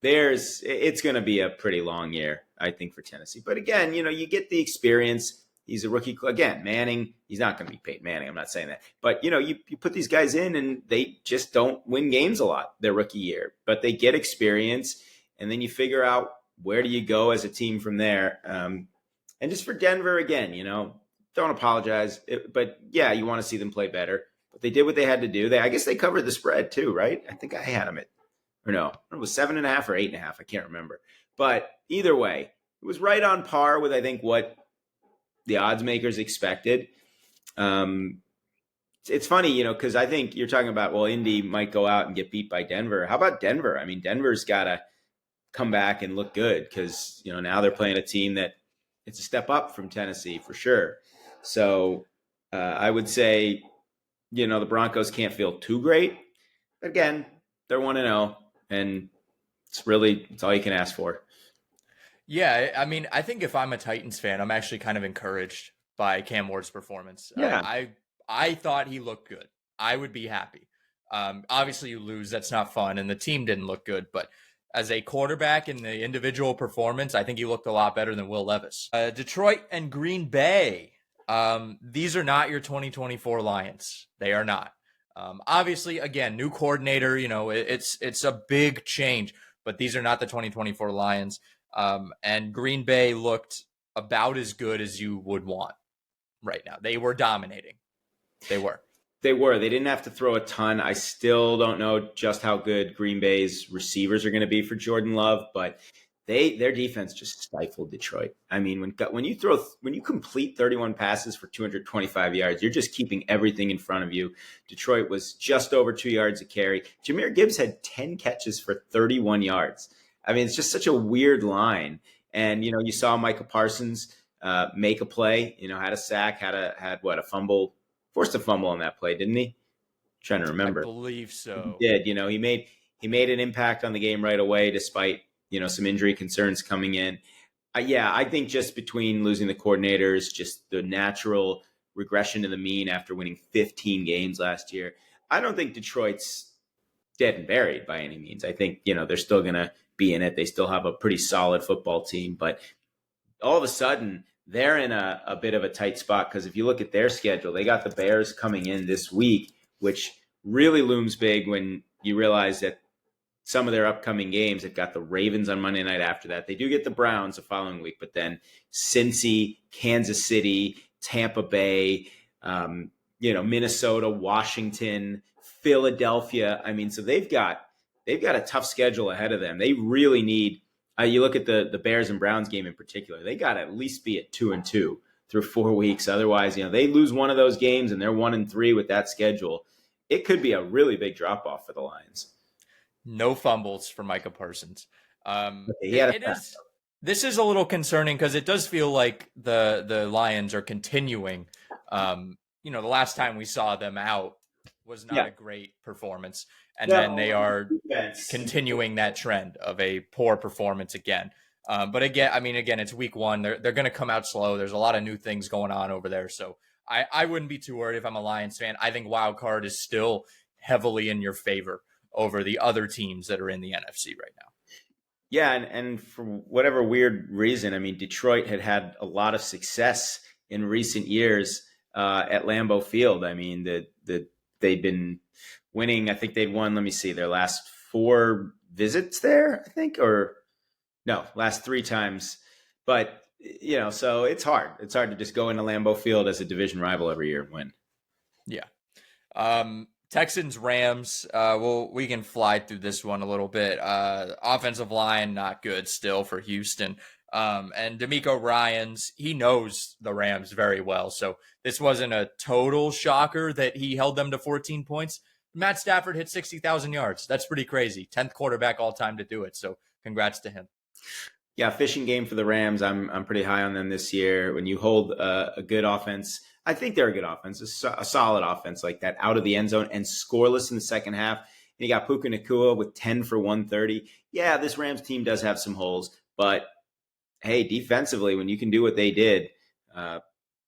it's going to be a pretty long year, I think, for Tennessee. But again, you get the experience. He's a rookie. Again, Manning, he's not going to be Peyton Manning. I'm not saying that. But, you put these guys in and they just don't win games a lot their rookie year. But they get experience, and then you figure out where do you go as a team from there. And just for Denver, again, don't apologize. But, yeah, you want to see them play better. But they did what they had to do. I guess they covered the spread too, right? I think I had them or no, it was 7.5 or 8.5. I can't remember. But either way, it was right on par with, I think, what the odds makers expected. It's funny, because I think you're talking about, well, Indy might go out and get beat by Denver. How about Denver? I mean, Denver's got to come back and look good because, now they're playing a team that it's a step up from Tennessee for sure. So I would say, the Broncos can't feel too great. But again, they're 1-0. And it's all you can ask for. Yeah, I mean, I think if I'm a Titans fan, I'm actually kind of encouraged by Cam Ward's performance. Yeah. I thought he looked good. I would be happy. Obviously, you lose. That's not fun. And the team didn't look good. But as a quarterback in the individual performance, I think he looked a lot better than Will Levis. Detroit and Green Bay. These are not your 2024 Lions. They are not. Obviously, again, new coordinator, it's a big change, but these are not the 2024 Lions. And Green Bay looked about as good as you would want right now. They were dominating. They were. They didn't have to throw a ton. I still don't know just how good Green Bay's receivers are going to be for Jordan Love, but their defense just stifled Detroit. I mean, when you complete 31 passes for 225 yards, you're just keeping everything in front of you. Detroit was just over 2 yards a carry. Jahmyr Gibbs had 10 catches for 31 yards. I mean, it's just such a weird line. And you saw Micah Parsons make a play. Had a sack, had a fumble, forced a fumble on that play, didn't he? I'm trying to remember. I believe so. He did. He made an impact on the game right away, despite some injury concerns coming in. I think just between losing the coordinators, just the natural regression to the mean after winning 15 games last year, I don't think Detroit's dead and buried by any means. I think, they're still going to be in it. They still have a pretty solid football team, but all of a sudden they're in a bit of a tight spot because if you look at their schedule, they got the Bears coming in this week, which really looms big when you realize that some of their upcoming games, they've got the Ravens on Monday night after that. They do get the Browns the following week, but then Cincy, Kansas City, Tampa Bay, Minnesota, Washington, Philadelphia. I mean, so they've got a tough schedule ahead of them. They really need. You look at the Bears and Browns game in particular. They got to at least be at 2-2 through 4 weeks. Otherwise, they lose one of those games and they're 1-3 with that schedule. It could be a really big drop off for the Lions. No fumbles for Micah Parsons. This is a little concerning because it does feel like the Lions are continuing. The last time we saw them out was not a great performance. And then they are continuing that trend of a poor performance again. But again, it's week 1. They're going to come out slow. There's a lot of new things going on over there. So I wouldn't be too worried if I'm a Lions fan. I think wild card is still heavily in your favor over the other teams that are in the NFC right now. Yeah, and for whatever weird reason, I mean, Detroit had a lot of success in recent years at Lambeau Field. I mean, they've been winning. I think they'd won, let me see, their last 4 visits there, I think, or no, last 3 times. But, so it's hard. It's hard to just go into Lambeau Field as a division rival every year and win. Yeah. Texans, Rams, we can fly through this one a little bit. Offensive line, not good still for Houston. And DeMeco Ryans, he knows the Rams very well. So this wasn't a total shocker that he held them to 14 points. Matt Stafford hit 60,000 yards. That's pretty crazy. 10th quarterback all time to do it. So congrats to him. Yeah, fishing game for the Rams. I'm pretty high on them this year. When you hold a good offense, I think they're a good offense, a solid offense like that, out of the end zone and scoreless in the second half. And you got Puka Nacua with 10 for 130. Yeah, this Rams team does have some holes, but hey, defensively, when you can do what they did, got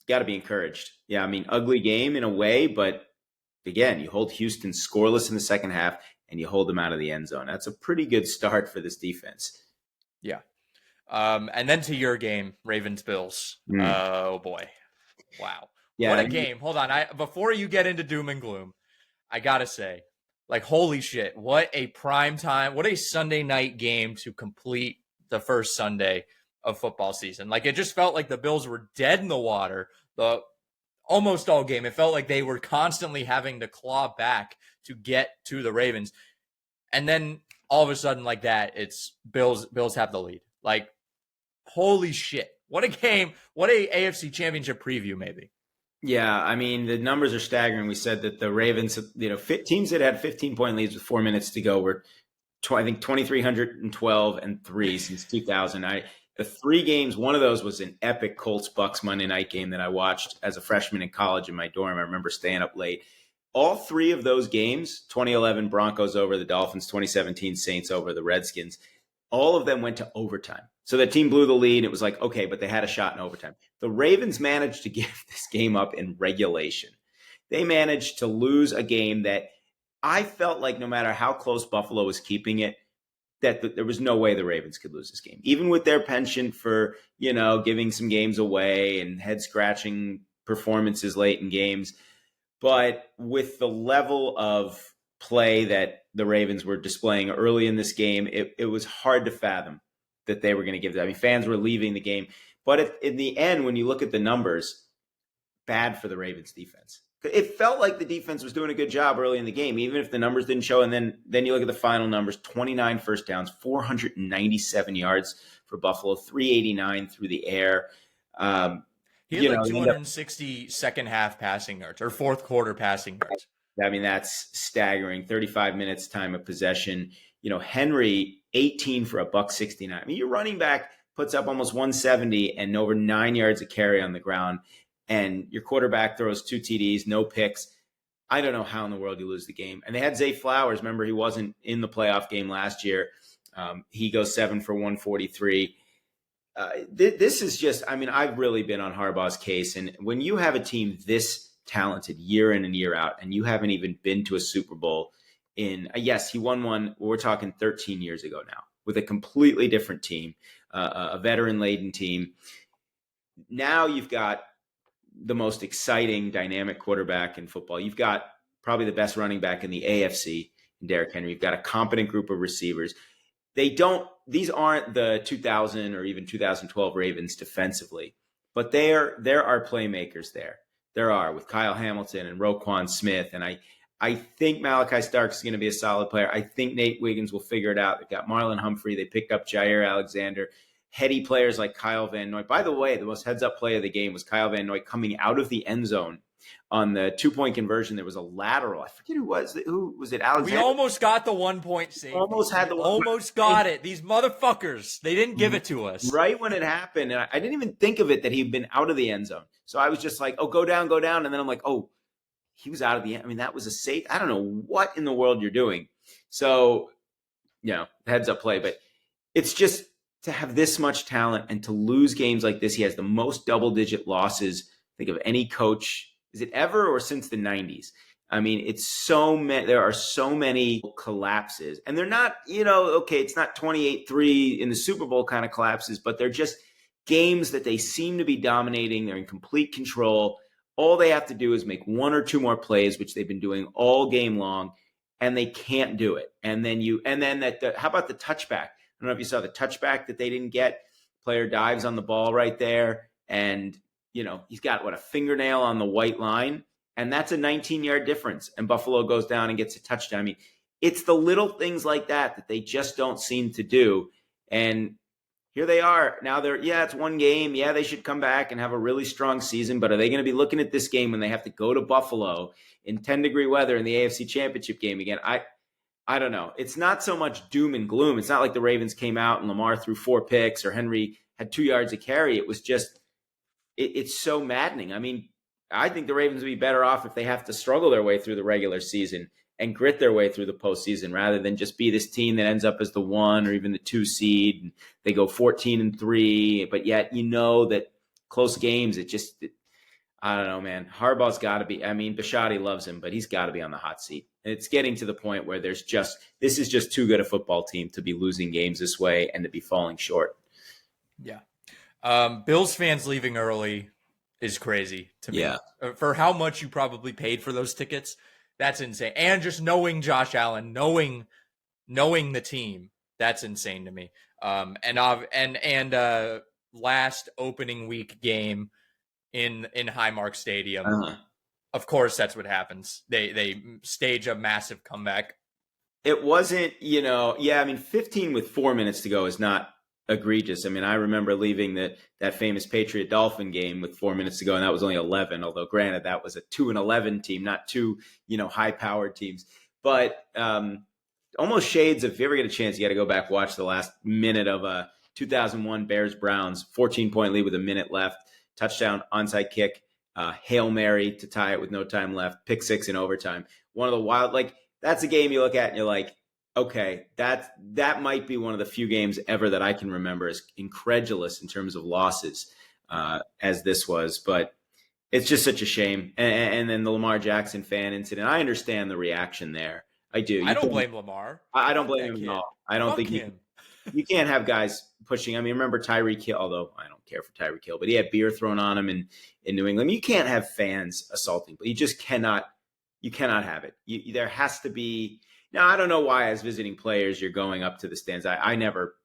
to be encouraged. Yeah, I mean, ugly game in a way, but again, you hold Houston scoreless in the second half and you hold them out of the end zone. That's a pretty good start for this defense. Yeah. And then to your game, Ravens-Bills. Oh, boy. Wow. Yeah, what a game. Hold on. Before you get into doom and gloom, I got to say, holy shit, what a prime time, what a Sunday night game to complete the first Sunday of football season. It just felt like the Bills were dead in the water the almost all game. It felt like they were constantly having to claw back to get to the Ravens. And then all of a sudden like that, it's Bills have the lead. Holy shit. What a game. What a AFC Championship preview maybe. Yeah, I mean, the numbers are staggering. We said that the Ravens, teams that had 15-point leads with 4 minutes to go were, I think, 2,312 and 3 since 2000. The 3 games, one of those was an epic Colts-Bucks Monday night game that I watched as a freshman in college in my dorm. I remember staying up late. All 3 of those games, 2011 Broncos over the Dolphins, 2017 Saints over the Redskins, all of them went to overtime. So the team blew the lead. It was like, okay, but they had a shot in overtime. The Ravens managed to give this game up in regulation. They managed to lose a game that I felt like no matter how close Buffalo was keeping it, that there was no way the Ravens could lose this game. Even with their penchant for, giving some games away and head-scratching performances late in games. But with the level of play that the Ravens were displaying early in this game, it was hard to fathom that they were going to give that. I mean, fans were leaving the game. But in the end, when you look at the numbers, bad for the Ravens defense. It felt like the defense was doing a good job early in the game, even if the numbers didn't show. And then you look at the final numbers, 29 first downs, 497 yards for Buffalo, 389 through the air. He had 260 second half passing yards or fourth quarter passing yards. I mean, that's staggering. 35 minutes time of possession. Henry, 18 for $169. I mean, your running back puts up almost 170 and over 9 yards of carry on the ground. And your quarterback throws 2 TDs, no picks. I don't know how in the world you lose the game. And they had Zay Flowers. Remember, he wasn't in the playoff game last year. He goes 7 for 143. This is just, I mean, I've really been on Harbaugh's case. And when you have a team this talented year in and year out, and you haven't even been to a Super Bowl yes, he won one, we're talking 13 years ago now, with a completely different team, a veteran-laden team. Now you've got the most exciting, dynamic quarterback in football. You've got probably the best running back in the AFC in Derrick Henry. You've got a competent group of receivers. These aren't the 2000 or even 2012 Ravens defensively, but there are playmakers there. There are, with Kyle Hamilton and Roquan Smith. And I think Malachi Starks is going to be a solid player. I think Nate Wiggins will figure it out. They've got Marlon Humphrey. They picked up Jair Alexander. Heady players like Kyle Van Noy. By the way, the most heads-up play of the game was Kyle Van Noy coming out of the end zone on the 2-point conversion. There was a lateral. I forget who was it. Alexander. We almost got the 1 point save. Almost had the almost got it. These motherfuckers. They didn't give it to us. Right when it happened. And I didn't even think of it that he'd been out of the end zone. So I was just like, oh, go down. And then I'm like, oh, he was out of the end. I mean, that was a safe. I don't know what in the world you're doing. So, heads up play. But it's just to have this much talent and to lose games like this. He has the most double-digit losses, I think, of any coach. Is it ever or since the 90s? I mean, it's so many. There are so many collapses, and they're not, okay, it's not 28-3 in the Super Bowl kind of collapses, but they're just games that they seem to be dominating. They're in complete control. All they have to do is make one or two more plays, which they've been doing all game long, and they can't do it. And then how about the touchback? I don't know if you saw the touchback that they didn't get. Player dives on the ball right there, and he's got a fingernail on the white line, and that's a 19-yard difference. And Buffalo goes down and gets a touchdown. I mean, it's the little things like that they just don't seem to do. And here they are now. It's one game. Yeah, they should come back and have a really strong season. But are they going to be looking at this game when they have to go to Buffalo in 10-degree weather in the AFC Championship game again? I don't know. It's not so much doom and gloom. It's not like the Ravens came out and Lamar threw 4 picks or Henry had 2 yards a carry. It was just, it's so maddening. I mean, I think the Ravens would be better off if they have to struggle their way through the regular season and grit their way through the postseason rather than just be this team that ends up as the 1 or even the 2 seed. And they go 14-3, but yet that close games, I don't know, man. Harbaugh's got to be. I mean, Bisciotti loves him, but he's got to be on the hot seat. And it's getting to the point where this is just too good a football team to be losing games this way and to be falling short. Yeah. Bills fans leaving early is crazy to me. Yeah. For how much you probably paid for those tickets, that's insane. And just knowing Josh Allen, knowing the team, that's insane to me. And last opening week game in Highmark Stadium. Of course, that's what happens. They stage a massive comeback. It wasn't, 15 with 4 minutes to go is not egregious. I mean, I remember leaving that famous Patriot Dolphin game with 4 minutes to go, and that was only 11. Although, granted, that was a 2-11 team, not two, high-powered teams. But almost shades of, if you ever get a chance, you got to go back watch the last minute of a 2001 Bears Browns 14-point lead with a minute left, touchdown, onside kick. Hail Mary to tie it with no time left, pick 6 in overtime. One of the wild, that's a game you look at and you're like, okay, that might be one of the few games ever that I can remember as incredulous in terms of losses as this was. But it's just such a shame. And then the Lamar Jackson fan incident, I understand the reaction there. I do. I don't blame Lamar. I don't blame him at all. I don't think you can't have guys pushing. I mean, remember Tyreek Hill, although I don't care for Tyreek Hill, but he had beer thrown on him in New England. You can't have fans assaulting, but you just cannot have it. There has to be. Now, I don't know why as visiting players you're going up to the stands. I never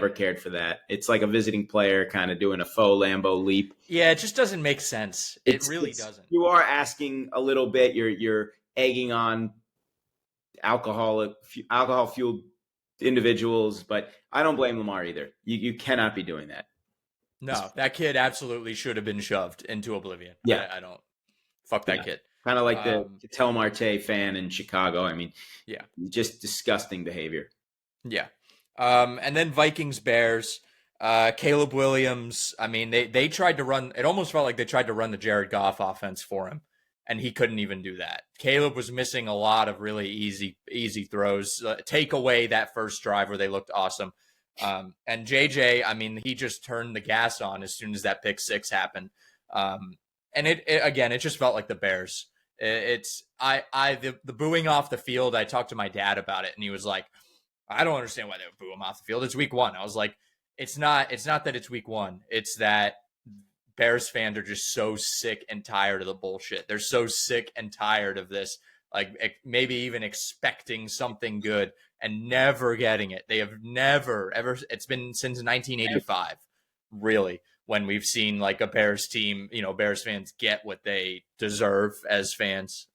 cared for that. It's like a visiting player kind of doing a faux Lambo leap. Yeah, it just doesn't make sense. It really doesn't. You are asking a little bit. You're egging on alcohol-fueled individuals, but I don't blame Lamar either. You cannot be doing that. No, that kid absolutely should have been shoved into oblivion. Yeah. I don't. Fuck that kid. Kind of like the Tel Marte fan in Chicago. I mean, yeah, just disgusting behavior. Yeah. And then Vikings Bears, Caleb Williams. I mean, they tried to run. It almost felt like they tried to run the Jared Goff offense for him, and he couldn't even do that. Caleb was missing a lot of really easy throws. Take away that first drive where they looked awesome. And JJ, I mean, he just turned the gas on as soon as that pick 6 happened. And it just felt like the Bears. The booing off the field. I talked to my dad about it, and he was like, "I don't understand why they would boo him off the field. It's week 1." I was like, "It's not that it's week 1. It's that Bears fans are just so sick and tired of the bullshit. They're so sick and tired of this like maybe even expecting something good and never getting it. They have never ever. It's been since 1985, really, when we've seen like a Bears team, Bears fans get what they deserve as fans.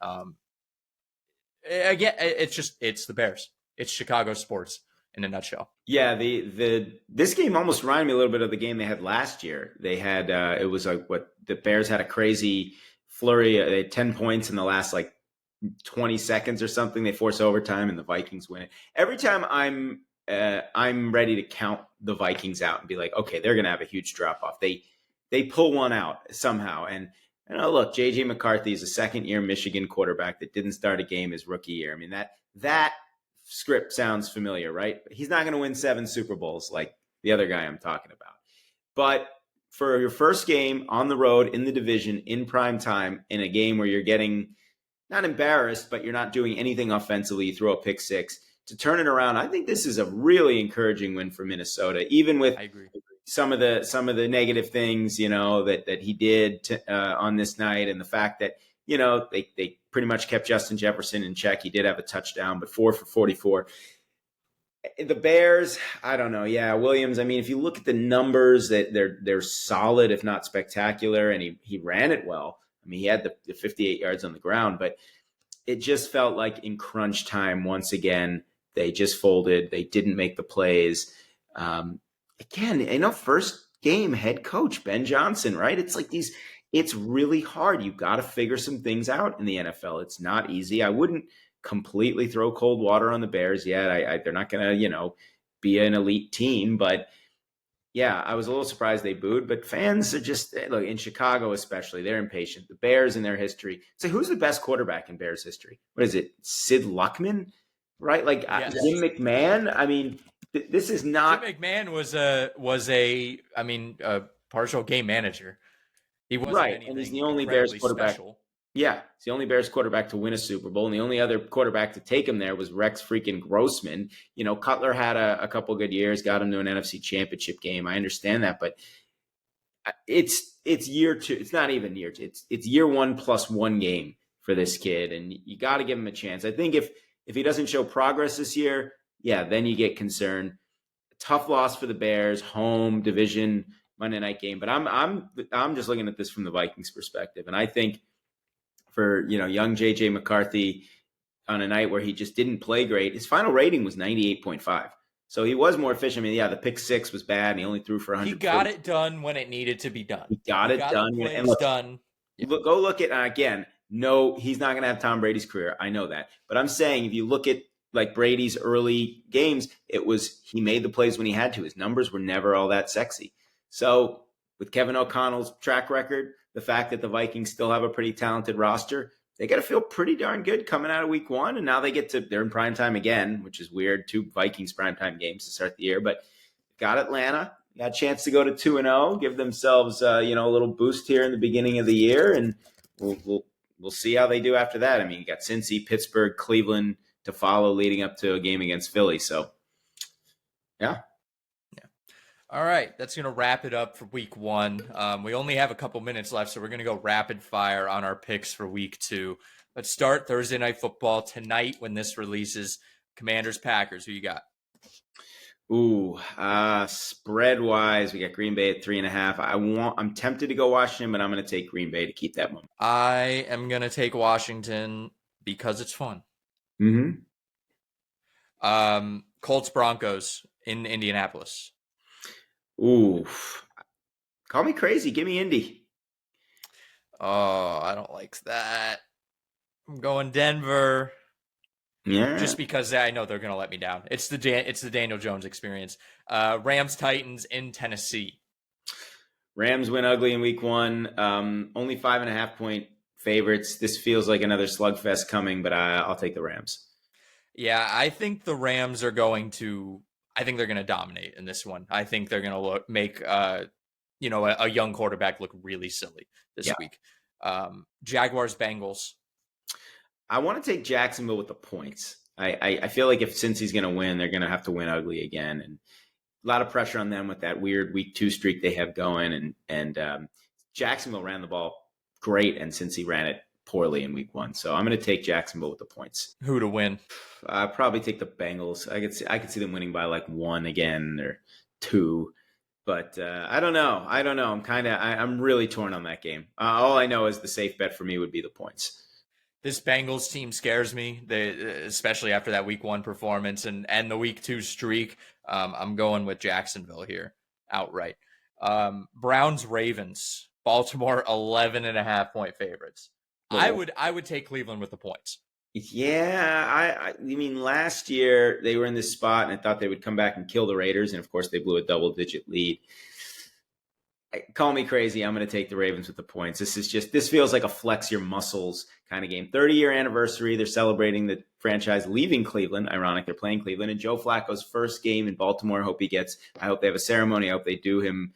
Again, it's the Bears. It's Chicago sports in a nutshell. Yeah, this game almost reminded me a little bit of the game they had last year. They had it was like what the Bears had a crazy flurry. They had 10 points in the last like 20 seconds or something. They force overtime and the Vikings win it. Every time I'm ready to count the Vikings out and be like, okay, they're going to have a huge drop off. They pull one out somehow. And look, JJ McCarthy is a second-year Michigan quarterback that didn't start a game his rookie year. I mean, that script sounds familiar, right? He's not going to win 7 Super Bowls like the other guy I'm talking about. But for your first game on the road in the division in prime time, in a game where you're getting not embarrassed, but you're not doing anything offensively, you throw a pick six to turn it around. I think this is a really encouraging win for Minnesota, even with some of the negative things, that he did on this night, and the fact that they pretty much kept Justin Jefferson in check. He did have a touchdown, but 4 for 44. The Bears, I don't know. Yeah, Williams. I mean, if you look at the numbers, that they're solid, if not spectacular, and he ran it well. I mean, he had the 58 yards on the ground, but it just felt like in crunch time, once again, they just folded. They didn't make the plays. Again, first game head coach, Ben Johnson, right? It's like it's really hard. You've got to figure some things out in the NFL. It's not easy. I wouldn't completely throw cold water on the Bears yet. They're not going to, be an elite team, but yeah, I was a little surprised they booed, but fans are just, look, in Chicago especially, they're impatient. The Bears in their history. So who's the best quarterback in Bears history? What is it? Sid Luckman, right? Like yes. Jim McMahon? I mean, this is not. Jim McMahon was a partial game manager. He wasn't right, and he's the only Bears quarterback. Special. Yeah, he's the only Bears quarterback to win a Super Bowl, and the only other quarterback to take him there was Rex freaking Grossman. Cutler had a couple good years, got him to an NFC Championship game. I understand that, but it's year 2. It's not even year 2. It's year 1 plus 1 game for this kid, and you got to give him a chance. I think if he doesn't show progress this year, yeah, then you get concerned. Tough loss for the Bears, home division Monday night game, but I'm just looking at this from the Vikings perspective, and I think for young JJ McCarthy on a night where he just didn't play great, his final rating was 98.5. So he was more efficient. I mean, yeah, the pick six was bad, and he only threw for 100. He got it done when it needed to be done. He got it done. And look, done. Go look at again. No, he's not going to have Tom Brady's career. I know that, but I'm saying if you look at like Brady's early games, he made the plays when he had to. His numbers were never all that sexy. So with Kevin O'Connell's track record, the fact that the Vikings still have a pretty talented roster, they got to feel pretty darn good coming out of week 1. And now they're in primetime again, which is weird. 2 Vikings primetime games to start the year, but got Atlanta, got a chance to go to 2-0, give themselves, a little boost here in the beginning of the year. And we'll see how they do after that. I mean, you got Cincy, Pittsburgh, Cleveland to follow leading up to a game against Philly. So yeah. All right, that's going to wrap it up for week 1. We only have a couple minutes left, so we're going to go rapid fire on our picks for week 2. Let's start Thursday Night Football tonight when this releases. Commanders-Packers, who you got? Ooh, spread-wise, we got Green Bay at 3.5. I'm tempted to go Washington, but I'm going to take Green Bay to keep that one. I am going to take Washington because it's fun. Mm-hmm. Colts-Broncos in Indianapolis. Ooh, call me crazy. Give me Indy. Oh, I don't like that. I'm going Denver. Yeah, just because I know they're going to let me down. It's the Daniel Jones experience. Rams-Titans in Tennessee. Rams win ugly in week 1. Only 5.5 point favorites. This feels like another slugfest coming, but I'll take the Rams. Yeah, I think the Rams are going to. I think they're going to dominate in this one. I think they're going to make a young quarterback look really silly this week. Jaguars-Bengals. I want to take Jacksonville with the points. I feel like since he's going to win, they're going to have to win ugly again, and a lot of pressure on them with that weird week 2 streak they have going. And Jacksonville ran the ball great, and since he ran it poorly in week 1. So I'm going to take Jacksonville with the points. Who to win? Probably take the Bengals. I could see them winning by like 1 again or 2. But I don't know. I'm really torn on that game. All I know is the safe bet for me would be the points. This Bengals team scares me, especially after that week 1 performance and the week 2 streak. I'm going with Jacksonville here outright. Browns Ravens, Baltimore 11.5-point favorites. Well, I would take Cleveland with the points. Yeah, I mean, last year they were in this spot, and I thought they would come back and kill the Raiders, and of course they blew a double-digit lead. Call me crazy. I'm going to take the Ravens with the points. This feels like a flex your muscles kind of game. 30-year anniversary. They're celebrating the franchise leaving Cleveland. Ironic, they're playing Cleveland, and Joe Flacco's first game in Baltimore. I hope they have a ceremony. I hope they do him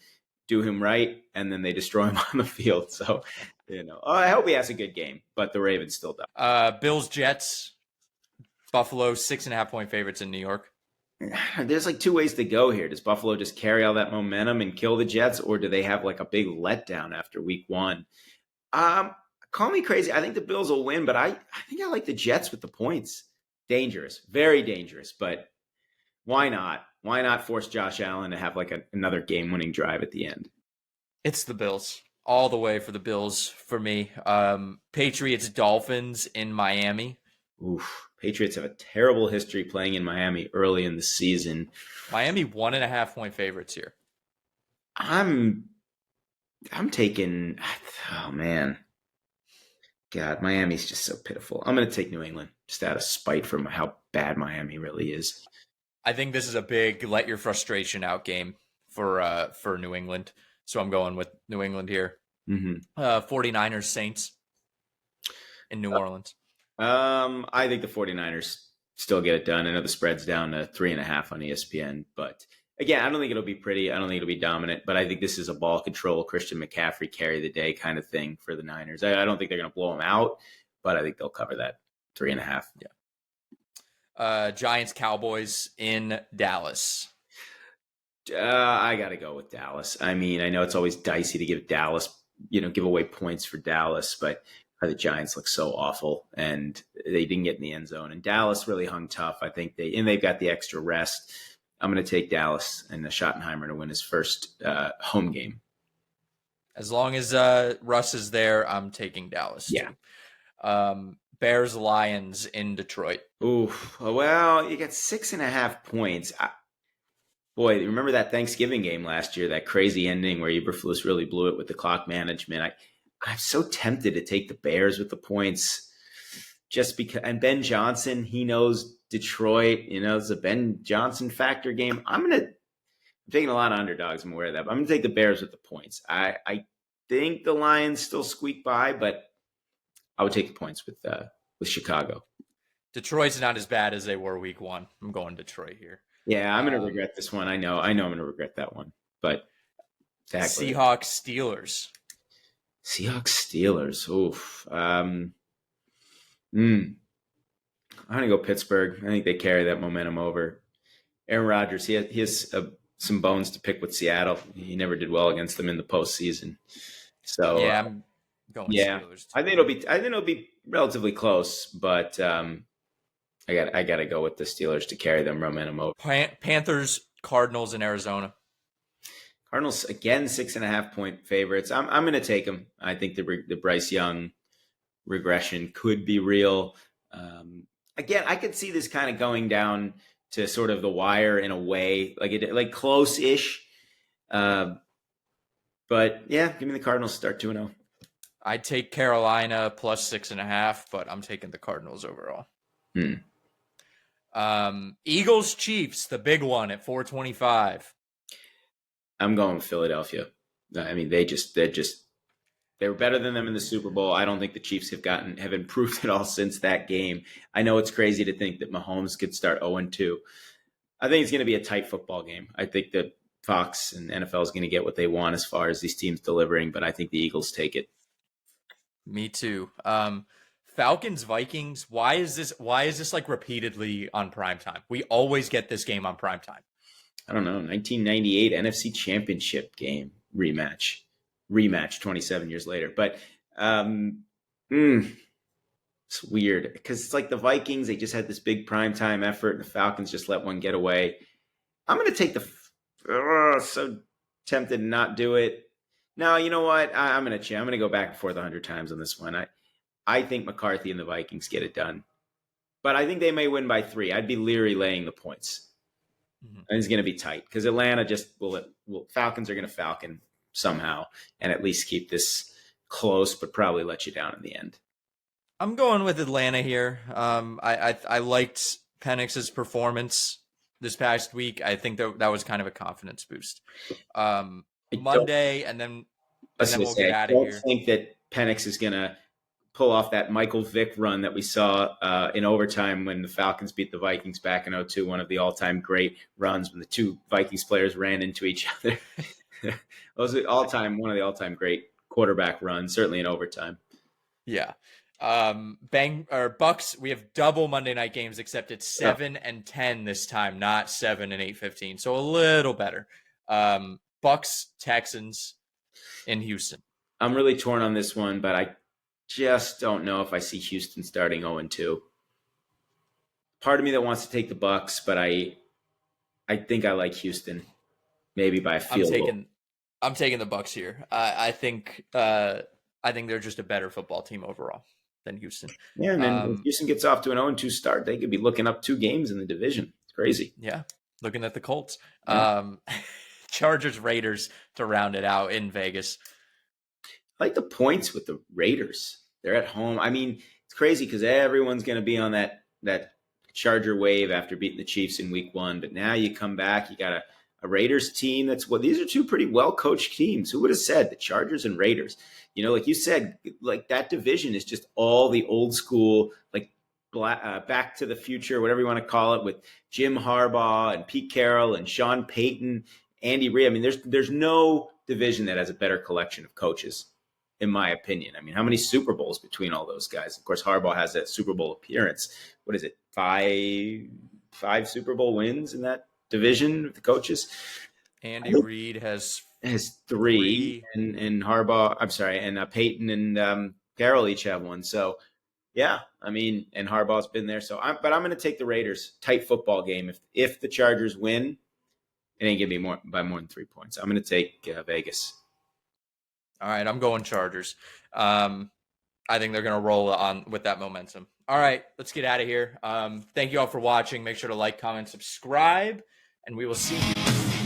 right, and then they destroy him on the field. So, I hope he has a good game, but the Ravens still don't. Bills Jets, Buffalo 6.5-point favorites in New York. There's like 2 ways to go here. Does Buffalo just carry all that momentum and kill the Jets, or do they have like a big letdown after week 1? Call me crazy. I think the Bills will win, but I think I like the Jets with the points. Dangerous, very dangerous, but why not? Why not force Josh Allen to have like another game-winning drive at the end? It's the Bills. All the way for the Bills for me. Patriots Dolphins in Miami. Oof. Patriots have a terrible history playing in Miami early in the season. Miami 1.5-point favorites here. I'm taking, oh man. God, Miami's just so pitiful. I'm going to take New England just out of spite from how bad Miami really is. I think this is a big let your frustration out game for New England. So I'm going with New England here. 49ers Saints in New Orleans. I think the 49ers still get it done. I know the spread's down to 3.5 on ESPN, but again, I don't think it'll be pretty. I don't think it'll be dominant, but I think this is a ball control, Christian McCaffrey carry the day kind of thing for the Niners. I don't think they're going to blow them out, but I think they'll cover that 3.5. Yeah. Giants Cowboys in Dallas. I got to go with Dallas. I mean, I know it's always dicey to give away points for Dallas, but the Giants look so awful and they didn't get in the end zone. And Dallas really hung tough. I think they've got the extra rest. I'm going to take Dallas and Schottenheimer to win his first home game. As long as Russ is there, I'm taking Dallas. Yeah. Bears Lions in Detroit. Ooh, well, you got 6.5 points. Boy, remember that Thanksgiving game last year, that crazy ending where Eberflus really blew it with the clock management. I'm so tempted to take the Bears with the points just because, and Ben Johnson, he knows Detroit, it's a Ben Johnson factor game. I'm taking a lot of underdogs. I'm aware of that, but I'm going to take the Bears with the points. I think the Lions still squeak by, but I would take the points with Chicago. Detroit's not as bad as they were week 1. I'm going Detroit here. Yeah, I'm going to regret this one. I know I'm going to regret that one, but Seahawks Steelers. Oof. I'm going to go Pittsburgh. I think they carry that momentum over. Aaron Rodgers, he has some bones to pick with Seattle. He never did well against them in the postseason. So yeah, I'm going Steelers too. I think it'll be relatively close, but I got to go with the Steelers to carry them momentum over. Panthers Cardinals in Arizona. Cardinals again 6.5-point favorites. I'm going to take them. I think the Bryce Young regression could be real. Again, I could see this kind of going down to sort of the wire in a way, like close-ish. But yeah, give me the Cardinals start 2-0. I'd take Carolina plus 6.5, but I'm taking the Cardinals overall. Eagles Chiefs, the big one at 425. I'm going with Philadelphia. I mean, they were better than them in the Super Bowl. I don't think the Chiefs have improved at all since that game. I know it's crazy to think that Mahomes could start 0-2. I think it's going to be a tight football game. I think that Fox and NFL is going to get what they want as far as these teams delivering, but I think the Eagles take it. Me too. Falcons Vikings. Why is this like repeatedly on primetime? We always get this game on primetime. I don't know, 1998 NFC Championship game rematch 27 years later. But Mm, it's weird because it's like the Vikings. They just had this big primetime effort, and the Falcons just let one get away. I'm going to take the. So tempted to not do it. No, you know what? I'm going to. I'm going to go back and forth 100 times on this one. I think McCarthy and the Vikings get it done, but I think they may win by 3. I'd be leery laying the points. Mhm. And it's going to be tight because Atlanta just will. Falcons are going to Falcon somehow and at least keep this close, but probably let you down in the end. I'm going with Atlanta here. I liked Penix's performance this past week. I think that was kind of a confidence boost. Monday, and then we'll get out I of don't here. think that Penix is going to pull off that Michael Vick run that we saw in overtime when the Falcons beat the Vikings back in 2002, one of the all-time great runs when the two Vikings players ran into each other. Those are one of the all-time great quarterback runs, certainly in overtime. Yeah. Bucks, we have double Monday night games, except it's 7 and 10 this time, not 7 and 8-15. So a little better. Bucks, Texans in Houston. I'm really torn on this one, but I just don't know if I see Houston starting 0-2. Part of me that wants to take the Bucks, but I think I like Houston, maybe by a field goal. I'm taking the Bucks here. I think they're just a better football team overall than Houston. Yeah, and then if Houston gets off to an 0-2 start, they could be looking up 2 games in the division. It's crazy. Yeah, looking at the Colts. Yeah. Chargers, Raiders to round it out in Vegas. I like the points with the Raiders. They're at home. I mean, it's crazy because everyone's going to be on that Charger wave after beating the Chiefs in week 1. But now you come back, you got a Raiders team these are 2 pretty well-coached teams. Who would have said the Chargers and Raiders? You know, like you said, like that division is just all the old school, like Back to the Future, whatever you want to call it, with Jim Harbaugh and Pete Carroll and Sean Payton, Andy Reid. I mean, there's no division that has a better collection of coaches, in my opinion. I mean, how many Super Bowls between all those guys? Of course, Harbaugh has that Super Bowl appearance. What is it? 5 Super Bowl wins in that division of the coaches. Andy Reid has 3, and Harbaugh. I'm sorry, and Peyton and Carroll each have 1. So, yeah, I mean, and Harbaugh's been there. So, but I'm going to take the Raiders. Tight football game. If the Chargers win, it ain't going to be by more than 3 points. I'm going to take Vegas. All right, I'm going Chargers. I think they're going to roll on with that momentum. All right, let's get out of here. Thank you all for watching. Make sure to like, comment, subscribe, and we will see you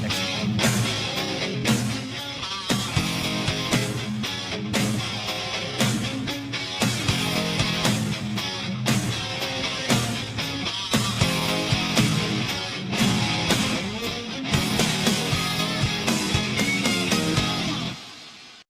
next week.